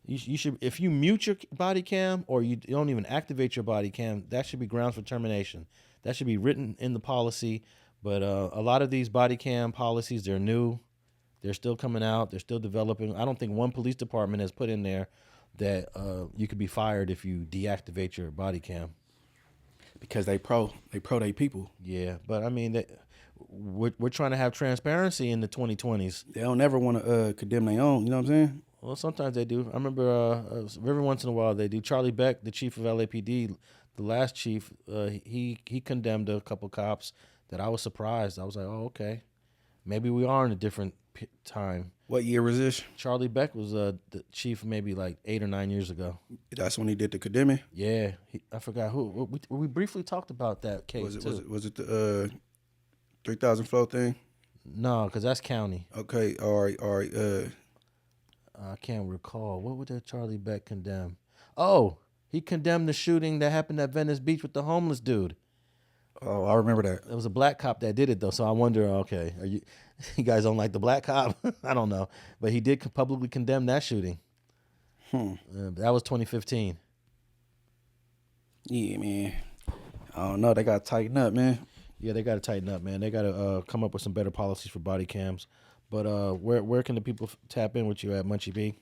You should, if you mute your body cam or you don't even activate your body cam, that should be grounds for termination. That should be written in the policy. But a lot of these body cam policies, they're new. They're still coming out. They're still developing. I don't think one police department has put in there that you could be fired if you deactivate your body cam. Because they pro they people. Yeah, but I mean, we're trying to have transparency in the 2020s. They don't ever want to condemn their own. You know what I'm saying? Well, sometimes they do. I remember every once in a while they do. Charlie Beck, the chief of LAPD, the last chief, he condemned a couple cops that I was surprised. I was like, oh, okay. Maybe we are in a different time. What year was this? Charlie Beck was the chief maybe like 8 or 9 years ago. That's when he did the condemning? Yeah. I forgot who. We briefly talked about that case, too. Was it the 3,000 flow thing? No, because that's county. Okay, all right. I can't recall. What would that Charlie Beck condemn? Oh, he condemned the shooting that happened at Venice Beach with the homeless dude. Oh, I remember that. It was a black cop that did it, though, so I wonder, okay, you guys don't like the black cop? I don't know. But he did publicly condemn that shooting. That was 2015. Yeah, man. I don't know. They got to tighten up, man. Yeah, they got to tighten up, man. They got to come up with some better policies for body cams. But where can the people tap in with you at, Munchie B?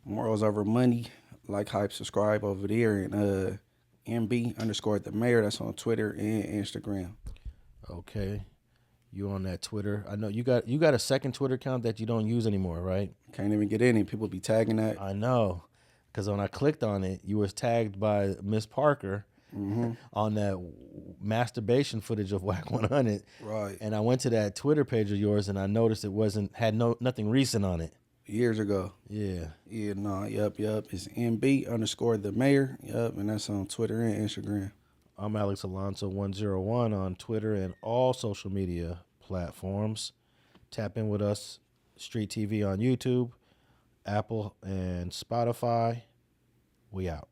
Morals over money. Like, hype, subscribe over there. And MB_the mayor. That's on Twitter and Instagram. Okay. You on that Twitter. I know you got a second Twitter account that you don't use anymore, right? Can't even get in it. People be tagging that. I know. Because when I clicked on it, you was tagged by Miss Parker on that masturbation footage of Whack 100. Right. And I went to that Twitter page of yours, and I noticed it had nothing recent on it. Years ago. Yeah. Yeah, no, yep. It's MB_the mayor. Yep, and that's on Twitter and Instagram. I'm Alex Alonso 101 on Twitter and all social media platforms. Tap in with us, Street TV on YouTube, Apple, and Spotify. We out.